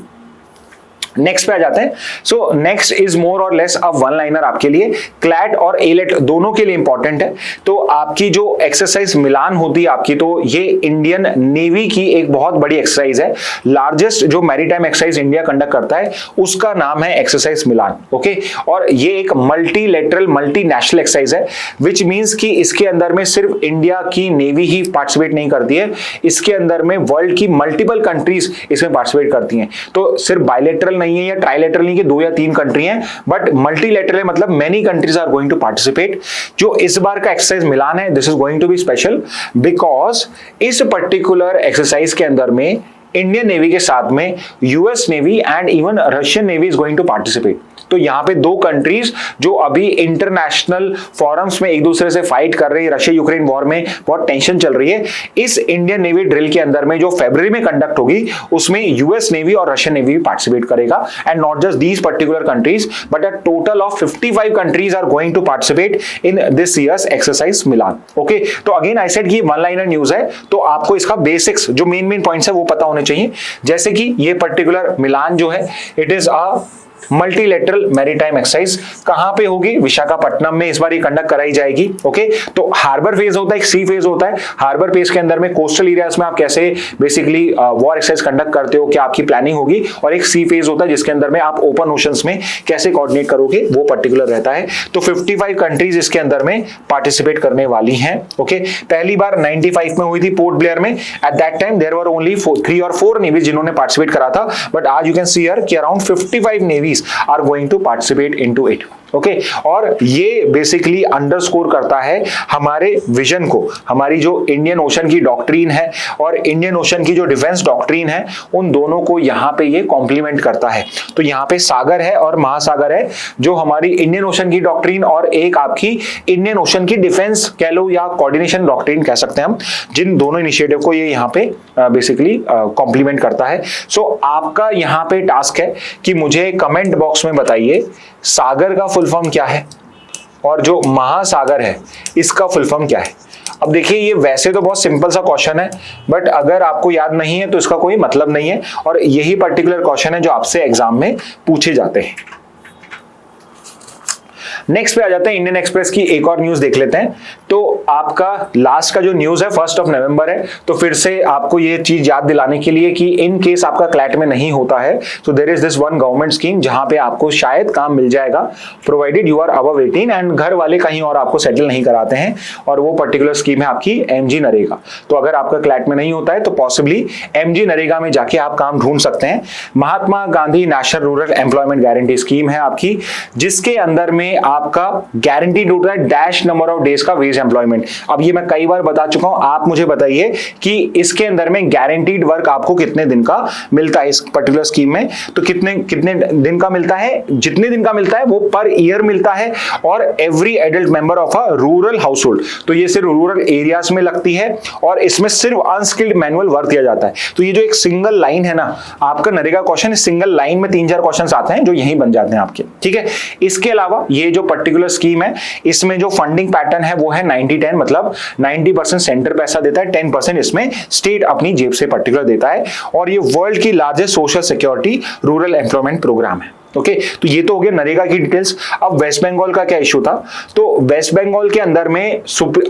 Next पे आ जाते हैं। सो नेक्स्ट इज मोर और लेस अ वन लाइनर आपके लिए, क्लैट और एलेट दोनों के लिए इंपॉर्टेंट है। तो आपकी जो एक्सरसाइज मिलान होती है आपकी, तो ये इंडियन नेवी की एक बहुत बड़ी एक्सरसाइज है। लार्जेस्ट जो मैरीटाइम एक्सरसाइज इंडिया कंडक्ट करता है उसका नाम है एक्सरसाइज मिलान। ओके, और ये एक मल्टीलेटरल मल्टीनेशनल एक्सरसाइज है, विच मींस कि इसके अंदर में सिर्फ इंडिया की नेवी ही पार्टिसिपेट नहीं करती है, इसके अंदर में वर्ल्ड की मल्टीपल कंट्रीज इसमें पार्टिसिपेट करती हैं। तो सिर्फ बायलेटरल नहीं है या ट्राइलेटरल नहीं कि 2 या 3 कंट्री हैं, बट मल्टीलेटरल है, मतलब many countries are going to participate. जो इस बार का एक्सरसाइज मिलान है, this is going to be special because इस पर्टिकुलर एक्सरसाइज के अंदर में इंडियन नेवी के साथ में US navy and even Russian navy is going to participate. तो यहाँ पे 2 कंट्रीज जो अभी इंटरनेशनल फोरम्स में एक दूसरे से फाइट कर रही है, रशिया यूक्रेन वॉर में बहुत टेंशन चल रही है, इस इंडियन नेवी ड्रिल के अंदर में जो फरवरी में कंडक्ट होगी उसमें यूएस नेवी और रशियन नेवी भी पार्टिसिपेट करेगा। And not just these particular countries but a total of 55 countries are going to participate in this year's exercise Milan. Okay, तो अगेन आई सेड कि वन लाइनर न्यूज है, तो आपको इसका basics जो मेन पॉइंट्स है वो पता होने चाहिए। जैसे कि ये पर्टिकुलर मिलान जो है, it is a multilateral maritime exercise. कहां पे होगी? विशाखापट्टनम में इस बार ये कंडक्ट कराई जाएगी। ओके, तो हार्बर फेज होता है, एक सी फेज होता है। हार्बर फेज के अंदर में कोस्टल एरियाज में आप कैसे बेसिकली वॉर एक्सरसाइज कंडक्ट करते हो, क्या आपकी प्लानिंग होगी, और एक सी फेज होता है जिसके अंदर में आप ओपन ओशंस में कैसे कोऑर्डिनेट करोगे, वो पर्टिकुलर रहता है। तो 55 कंट्रीज इसके अंदर में पार्टिसिपेट करने वाली हैं। ओके, पहली बार 95 में हुई थी पोर्ट ब्लेयर में। At that time there were only 3 और 4 नेवीज जिन्होंने पार्टिसिपेट करा था, बट आज यू कैन सी हियर कि around 55 navies countries are going to participate into it. ओके और ये बेसिकली अंडरस्कोर करता है हमारे विजन को, हमारी जो इंडियन ओशन की डॉक्ट्रीन है और इंडियन ओशन की जो डिफेंस डॉक्ट्रीन है, उन दोनों को यहाँ पे ये कॉम्प्लीमेंट करता है। तो यहाँ पे सागर है और महासागर है, जो हमारी इंडियन ओशन की डॉक्ट्रीन और एक आपकी इंडियन ओशन की डिफेंस कह लो या कोऑर्डिनेशन डॉक्ट्रीन कह सकते हैं हम, जिन दोनों इनिशिएटिव को ये यहाँ पे बेसिकली कॉम्प्लीमेंट करता है। सो आपका यहाँ पे टास्क है कि मुझे कमेंट बॉक्स में बताइए सागर का फुल फॉर्म क्या है और जो महासागर है इसका फुल फॉर्म क्या है। अब देखिए ये वैसे तो बहुत सिंपल सा क्वेश्चन है, बट अगर आपको याद नहीं है तो इसका कोई मतलब नहीं है, और यही पर्टिकुलर क्वेश्चन है जो आपसे एग्जाम में पूछे जाते हैं। नेक्स्ट पे आ जाते हैं, इंडियन एक्सप्रेस की एक और न्यूज देख लेते हैं। तो आपका लास्ट का जो न्यूज है 1 नवंबर है, तो फिर से आपको ये चीज याद दिलाने के लिए कि इन केस आपका क्लैट में नहीं होता है तो there is this one government scheme जहां पे आपको शायद काम मिल जाएगा, provided you are above 18 and घर वाले कहीं और आपको सेटल नहीं कराते हैं, और वो पर्टिकुलर स्कीम है आपकी एमजी नरेगा। तो अगर आपका क्लैट में नहीं होता है तो पॉसिबली एमजी नरेगा में जाके आप काम ढूंढ सकते हैं। Mahatma Gandhi national rural employment guarantee scheme है आपकी, जिसके अंदर में आपका गारंटीड होता है डैश नंबर ऑफ डेज का वेज एम्प्लॉयमेंट। अब ये मैं कई बार बता चुका हूं, आप मुझे बताइए कि इसके अंदर में गारंटीड वर्क आपको कितने दिन का मिलता है इस पर्टिकुलर स्कीम में। तो कितने दिन का मिलता है, जितने दिन का मिलता है वो पर ईयर मिलता है, और every adult member of a rural house hold. तो ये सिर्फ रूरल एरियाज में लगती है और इसमें सिर्फ अनस्किल्ड मैनुअल वर्क दिया जाता है। तो ये जो एक सिंगल लाइन है ना आपका नरेगा क्वेश्चन, सिंगल लाइन में 3-4 क्वेश्चन आते हैं जो यहीं बन जाते हैं आपके, ठीक है। इसके अलावा ये जो पर्टिकुलर स्कीम है इसमें जो फंडिंग पैटर्न है वो है 90-10, मतलब 90% सेंटर पैसा देता है, 10% इसमें स्टेट अपनी जेब से पर्टिकुलर देता है, और ये वर्ल्ड की largest social security rural employment programme है। ओके तो ये तो हो गया नरेगा की डिटेल्स। अब वेस्ट बंगाल का क्या इशू था, तो वेस्ट बंगाल के अंदर में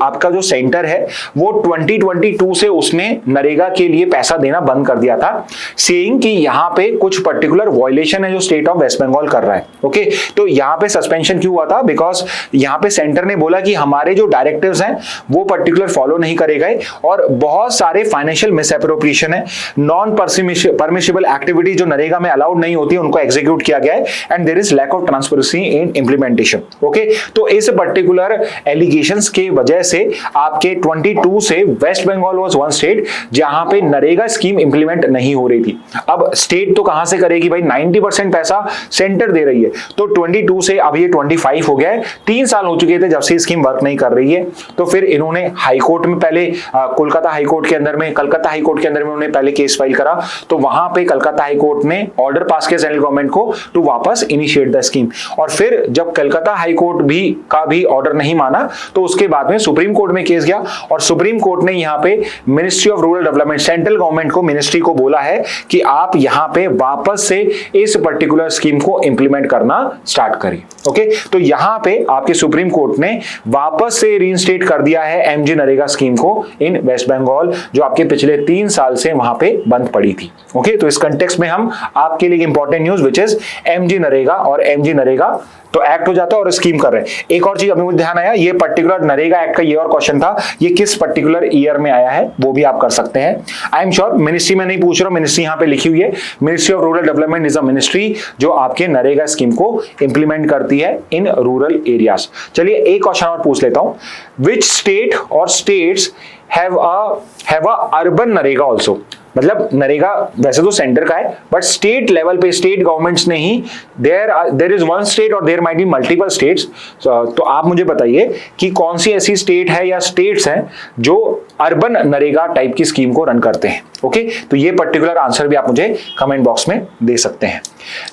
आपका जो सेंटर है वो 2022 से उसने नरेगा के लिए पैसा देना बंद कर दिया था, सेइंग कि यहाँ पे कुछ पर्टिकुलर वायलेशन है जो स्टेट ऑफ वेस्ट बंगाल कर रहा है। ओके तो यहाँ पे सस्पेंशन क्यों हुआ था, बिकॉज यहाँ पे सेंटर ने बोला कि हमारे जो डायरेक्टिव्स हैं वो पर्टिकुलर फॉलो नहीं करे गए, और बहुत सारे फाइनेंशियल मिसएप्रोप्रिएशन है, नॉन परमिशिबल एक्टिविटी जो नरेगा में अलाउड नहीं होती उनको एग्जीक्यूट किया गया, and there is lack of transparency in implementation. Okay, तो इस पर्टिकुलर एलिगेशंस के वजह से आपके 22 से West Bengal was one state जहां पे नरेगा स्कीम इंप्लीमेंट नहीं हो रही थी। अब स्टेट तो कहां से करेगी भाई, 90% पैसा सेंटर दे रही है, तो 22 से अब ये 25 हो गया है, 3 साल हो चुके थे जब से स्कीम वर्क नहीं कर रही है। तो फिर इन्होंने हाई कोर्ट में पहले कोलकाता हाई कोर्ट के अंदर में, कलकत्ता हाई कोर्ट के अंदर में उन्होंने पहले केस फाइल करा, तो वहां पे कलकत्ता हाई कोर्ट ने ऑर्डर पास किया सेंट्रल गवर्नमेंट को टू वापस इनिशिएट द स्कीम, और फिर जब कलकत्ता हाई कोर्ट का भी ऑर्डर नहीं माना तो उसके बाद में सुप्रीम कोर्ट में केस गया, और सुप्रीम कोर्ट ने यहाँ पे ministry of rural development, central government को, मिनिस्ट्री को बोला है कि आप यहाँ पे वापस से इस पर्टिकुलर स्कीम को इंप्लीमेंट करना स्टार्ट करें। ओके तो यहाँ पे आपके सुप्रीम कोर्ट ने वापस से रीइंस्टेट कर दिया है एमजी नरेगा स्कीम को इन वेस्ट बंगाल, जो आपके पिछले 3 साल से वहां पे बंद पड़ी थी। ओके तो इस कंटेक्स्ट में हम आपके लिए important news which is MG NREGA, और एमजी नरेगा तो एक्ट हो जाता है और स्कीम कर रहे हैं। एक और चीज अभी मुझे ध्यान आया, ये पर्टिकुलर नरेगा एक्ट का ये और क्वेश्चन था, ये किस पर्टिकुलर ईयर में आया है वो भी आप कर सकते हैं। आई एम श्योर मिनिस्ट्री में नहीं पूछ रहा हूं, मिनिस्ट्री यहाँ पे लिखी हुई है, ministry of rural development is a ministry जो आपके नरेगा स्कीम को इंप्लीमेंट करती है इन रूरल एरियाज। चलिए एक क्वेश्चन और पूछ लेता हूं, विच स्टेट और states have a urban NREGA also, मतलब नरेगा वैसे तो सेंटर का है बट स्टेट लेवल पे स्टेट गवर्नमेंट्स ने ही, देयर इज वन स्टेट और there might be multiple states. तो आप मुझे बताइए कि कौन सी ऐसी स्टेट है या स्टेट्स हैं जो अर्बन नरेगा टाइप की स्कीम को रन करते हैं। ओके तो ये पर्टिकुलर आंसर भी आप मुझे कमेंट बॉक्स में दे सकते हैं।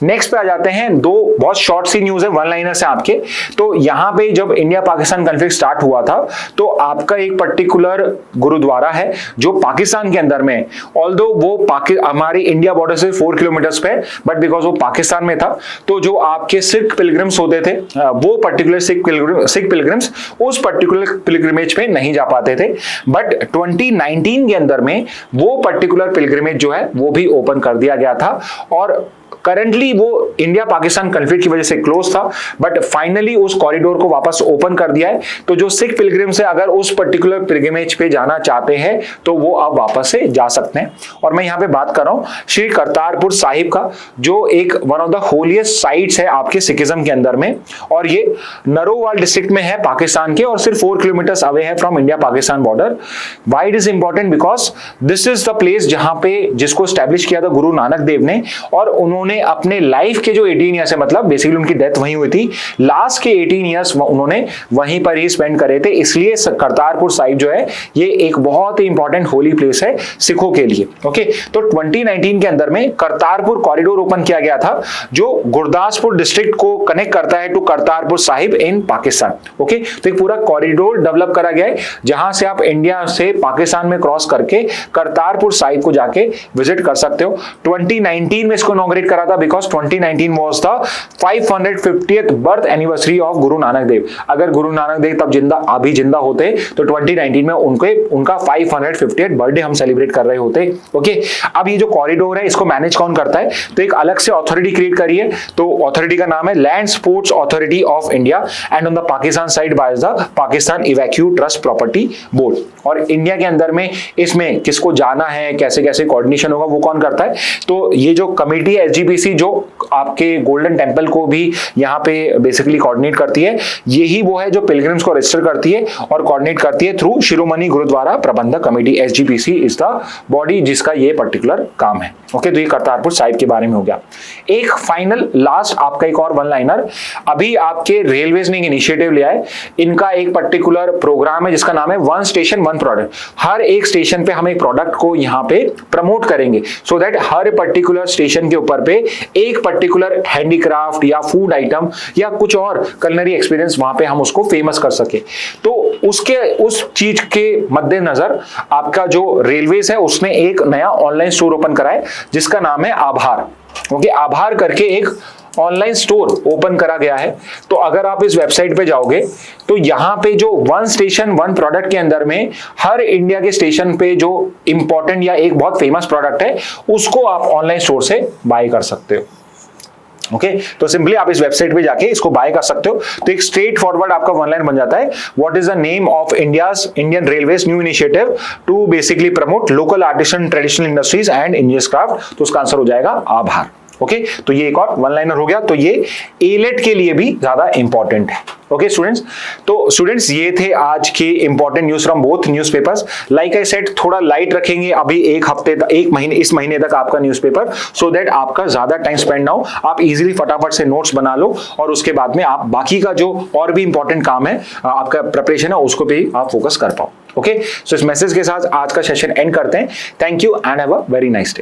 नेक्स्ट पे आ जाते हैं, दो बहुत शॉर्ट सी न्यूज है, वन लाइनर से आपके। तो यहां पे जब इंडिया पाकिस्तान कॉन्फ्लिक्ट स्टार्ट हुआ था तो आपका एक पर्टिकुलर गुरुद्वारा है जो पाकिस्तान के अंदर में, ऑल्दो वो हमारी इंडिया बॉर्डर से 4 किलोमीटर्स पे, बट बिकॉज वो पाकिस्तान में था तो जो आपके सिख पिलग्रिम्स होते थे वो पर्टिकुलर सिख पिलग्रिम्स उस पर्टिकुलर पिलग्रिमेज पे नहीं जा पाते थे, बट 2019 के अंदर में वो पर्टिकुलर पिलग्रिमेज जो है वो भी ओपन कर दिया गया था, और करंटली वो इंडिया पाकिस्तान कॉन्फ्लिक्ट की वजह से क्लोज था, बट फाइनली उस कॉरिडोर को वापस ओपन कर दिया है। तो जो सिख पिलग्रिम्स है अगर उस पर्टिकुलर पिलग्रिमेज पे जाना चाहते हैं तो वो आप वापस से जा सकते हैं। और मैं यहाँ पे बात कर रहा हूँ श्री करतारपुर साहिब का, जो एक one of the holiest sites है आपके सिखिज्म के अंदर में, और ये नरोवाल डिस्ट्रिक्ट में है पाकिस्तान के, और सिर्फ 4 किलोमीटर अवे है from India Pakistan border. Why it is important? Because this is the place जहां पे जिसको स्टैब्लिश किया था गुरु नानक देव ने, और उन्होंने अपने लाइफ के जो 18 ईयर्स है, मतलब बेसिकली उनकी डेथ वहीं हुई थी, लास्ट के 18 ईयर्स उन्होंने वहीं पर ही स्पेंड करे थे। इसलिए करतारपुर साहिब जो है ये एक बहुत ही इंपॉर्टेंट होली प्लेस है सिखों के लिए। ओके, तो 2019 के अंदर में करतारपुर कॉरिडोर ओपन किया गया था, जो गुरदासपुर डिस्ट्रिक्ट को कनेक्ट करता है to Kartarpur Sahib in Pakistan. Okay, तो एक पूरा कॉरिडोर डेवलप करा गया है जहां से आप इंडिया से पाकिस्तान में क्रॉस करके करतारपुर साहिब को जाके विजिट कर सकते हो। 2019 में इसको इनॉग्रेट करा था, because 2019 was the 550th birth anniversary of Guru Nanak Dev. अगर गुरु नानक देव तब अभी जिंदा होते तो 2019 में उनका 550th बर्थडे हम सेलिब्रेट कर रहे होते। ओके, अब ये जो कॉरिडोर है इसको मैनेज कौन करता है? तो एक अलग से अथॉरिटी क्रिएट करी है, तो अथॉरिटी का नाम है land ports authority of India, and on the Pakistan side by the Pakistan evacuee trust property board. और इंडिया के अंदर में इसमें किसको जाना है, कैसे कैसे कोऑर्डिनेशन होगा, वो कौन करता है? तो ये जो कमेटी है SGPC, जो आपके गोल्डन टेंपल को भी यहाँ पे बेसिकली कोऑर्डिनेट करती है, यही वो है जो पिलग्रिम्स को रजिस्टर करती है और कोऑर्डिनेट करती है थ्रू शिरोमणि गुरुद्वारा प्रबंधक committee. SGPC is the body जिसका ये पर्टिकुलर काम है। ओके, तो ये करतारपुर साहिब के बारे में हो गया। एक फाइनल लास्ट आपका एक और वन लाइनर, अभी आपके रेलवेज ने एक इनिशिएटिव लिया है, इनका एक पर्टिकुलर प्रोग्राम है जिसका नाम है वन स्टेशन वन प्रोडक्ट। हर एक स्टेशन पे हम एक प्रोडक्ट को यहाँ पे प्रमोट करेंगे, so that her particular station के ऊपर पे एक पर्टिकुलर हैंडीक्राफ्ट या फूड आइटम या कुछ और कलनरी एक्सपीरियंस वहां पे हम उसको फेमस कर सके। तो उस चीज के मद्देनजर आपका जो रेलवेज है उसने एक नया ऑनलाइन स्टोर ओपन करा है जिसका नाम है आभार। ओके, आभार करके एक ऑनलाइन स्टोर ओपन करा गया है। तो अगर आप इस वेबसाइट पे जाओगे तो यहाँ पे जो वन स्टेशन वन प्रोडक्ट के अंदर में हर इंडिया के स्टेशन पे जो इंपॉर्टेंट या एक बहुत फेमस प्रोडक्ट है उसको आप ऑनलाइन स्टोर से बाय कर सकते हो। ओके, तो सिंपली आप इस वेबसाइट पे जाके इसको बाय कर सकते हो। तो एक स्ट्रेट फॉरवर्ड आपका वन लाइन बन जाता है, what is the name of Indian Railways new initiative to basically promote local artisan traditional industries and India's craft. तो उसका आंसर हो जाएगा आभार। ओके, तो ये एक और वन लाइनर हो गया। तो ये एलेट के लिए भी ज्यादा इंपॉर्टेंट है। ओके स्टूडेंट्स, तो स्टूडेंट्स ये थे आज के important news from both newspapers. Like I said, थोड़ा लाइट रखेंगे अभी इस महीने तक आपका न्यूज़पेपर, सो दैट आपका ज्यादा टाइम स्पेंड ना हो, आप इजीली फटाफट से नोट्स बना लो और उसके बाद में आप बाकी का जो और भी इंपॉर्टेंट काम है आपका प्रिपरेशन है उसको भी आप फोकस कर पाओ। ओके, सो इस मैसेज के साथ आज का सेशन एंड करते हैं। Thank you and have a very nice day.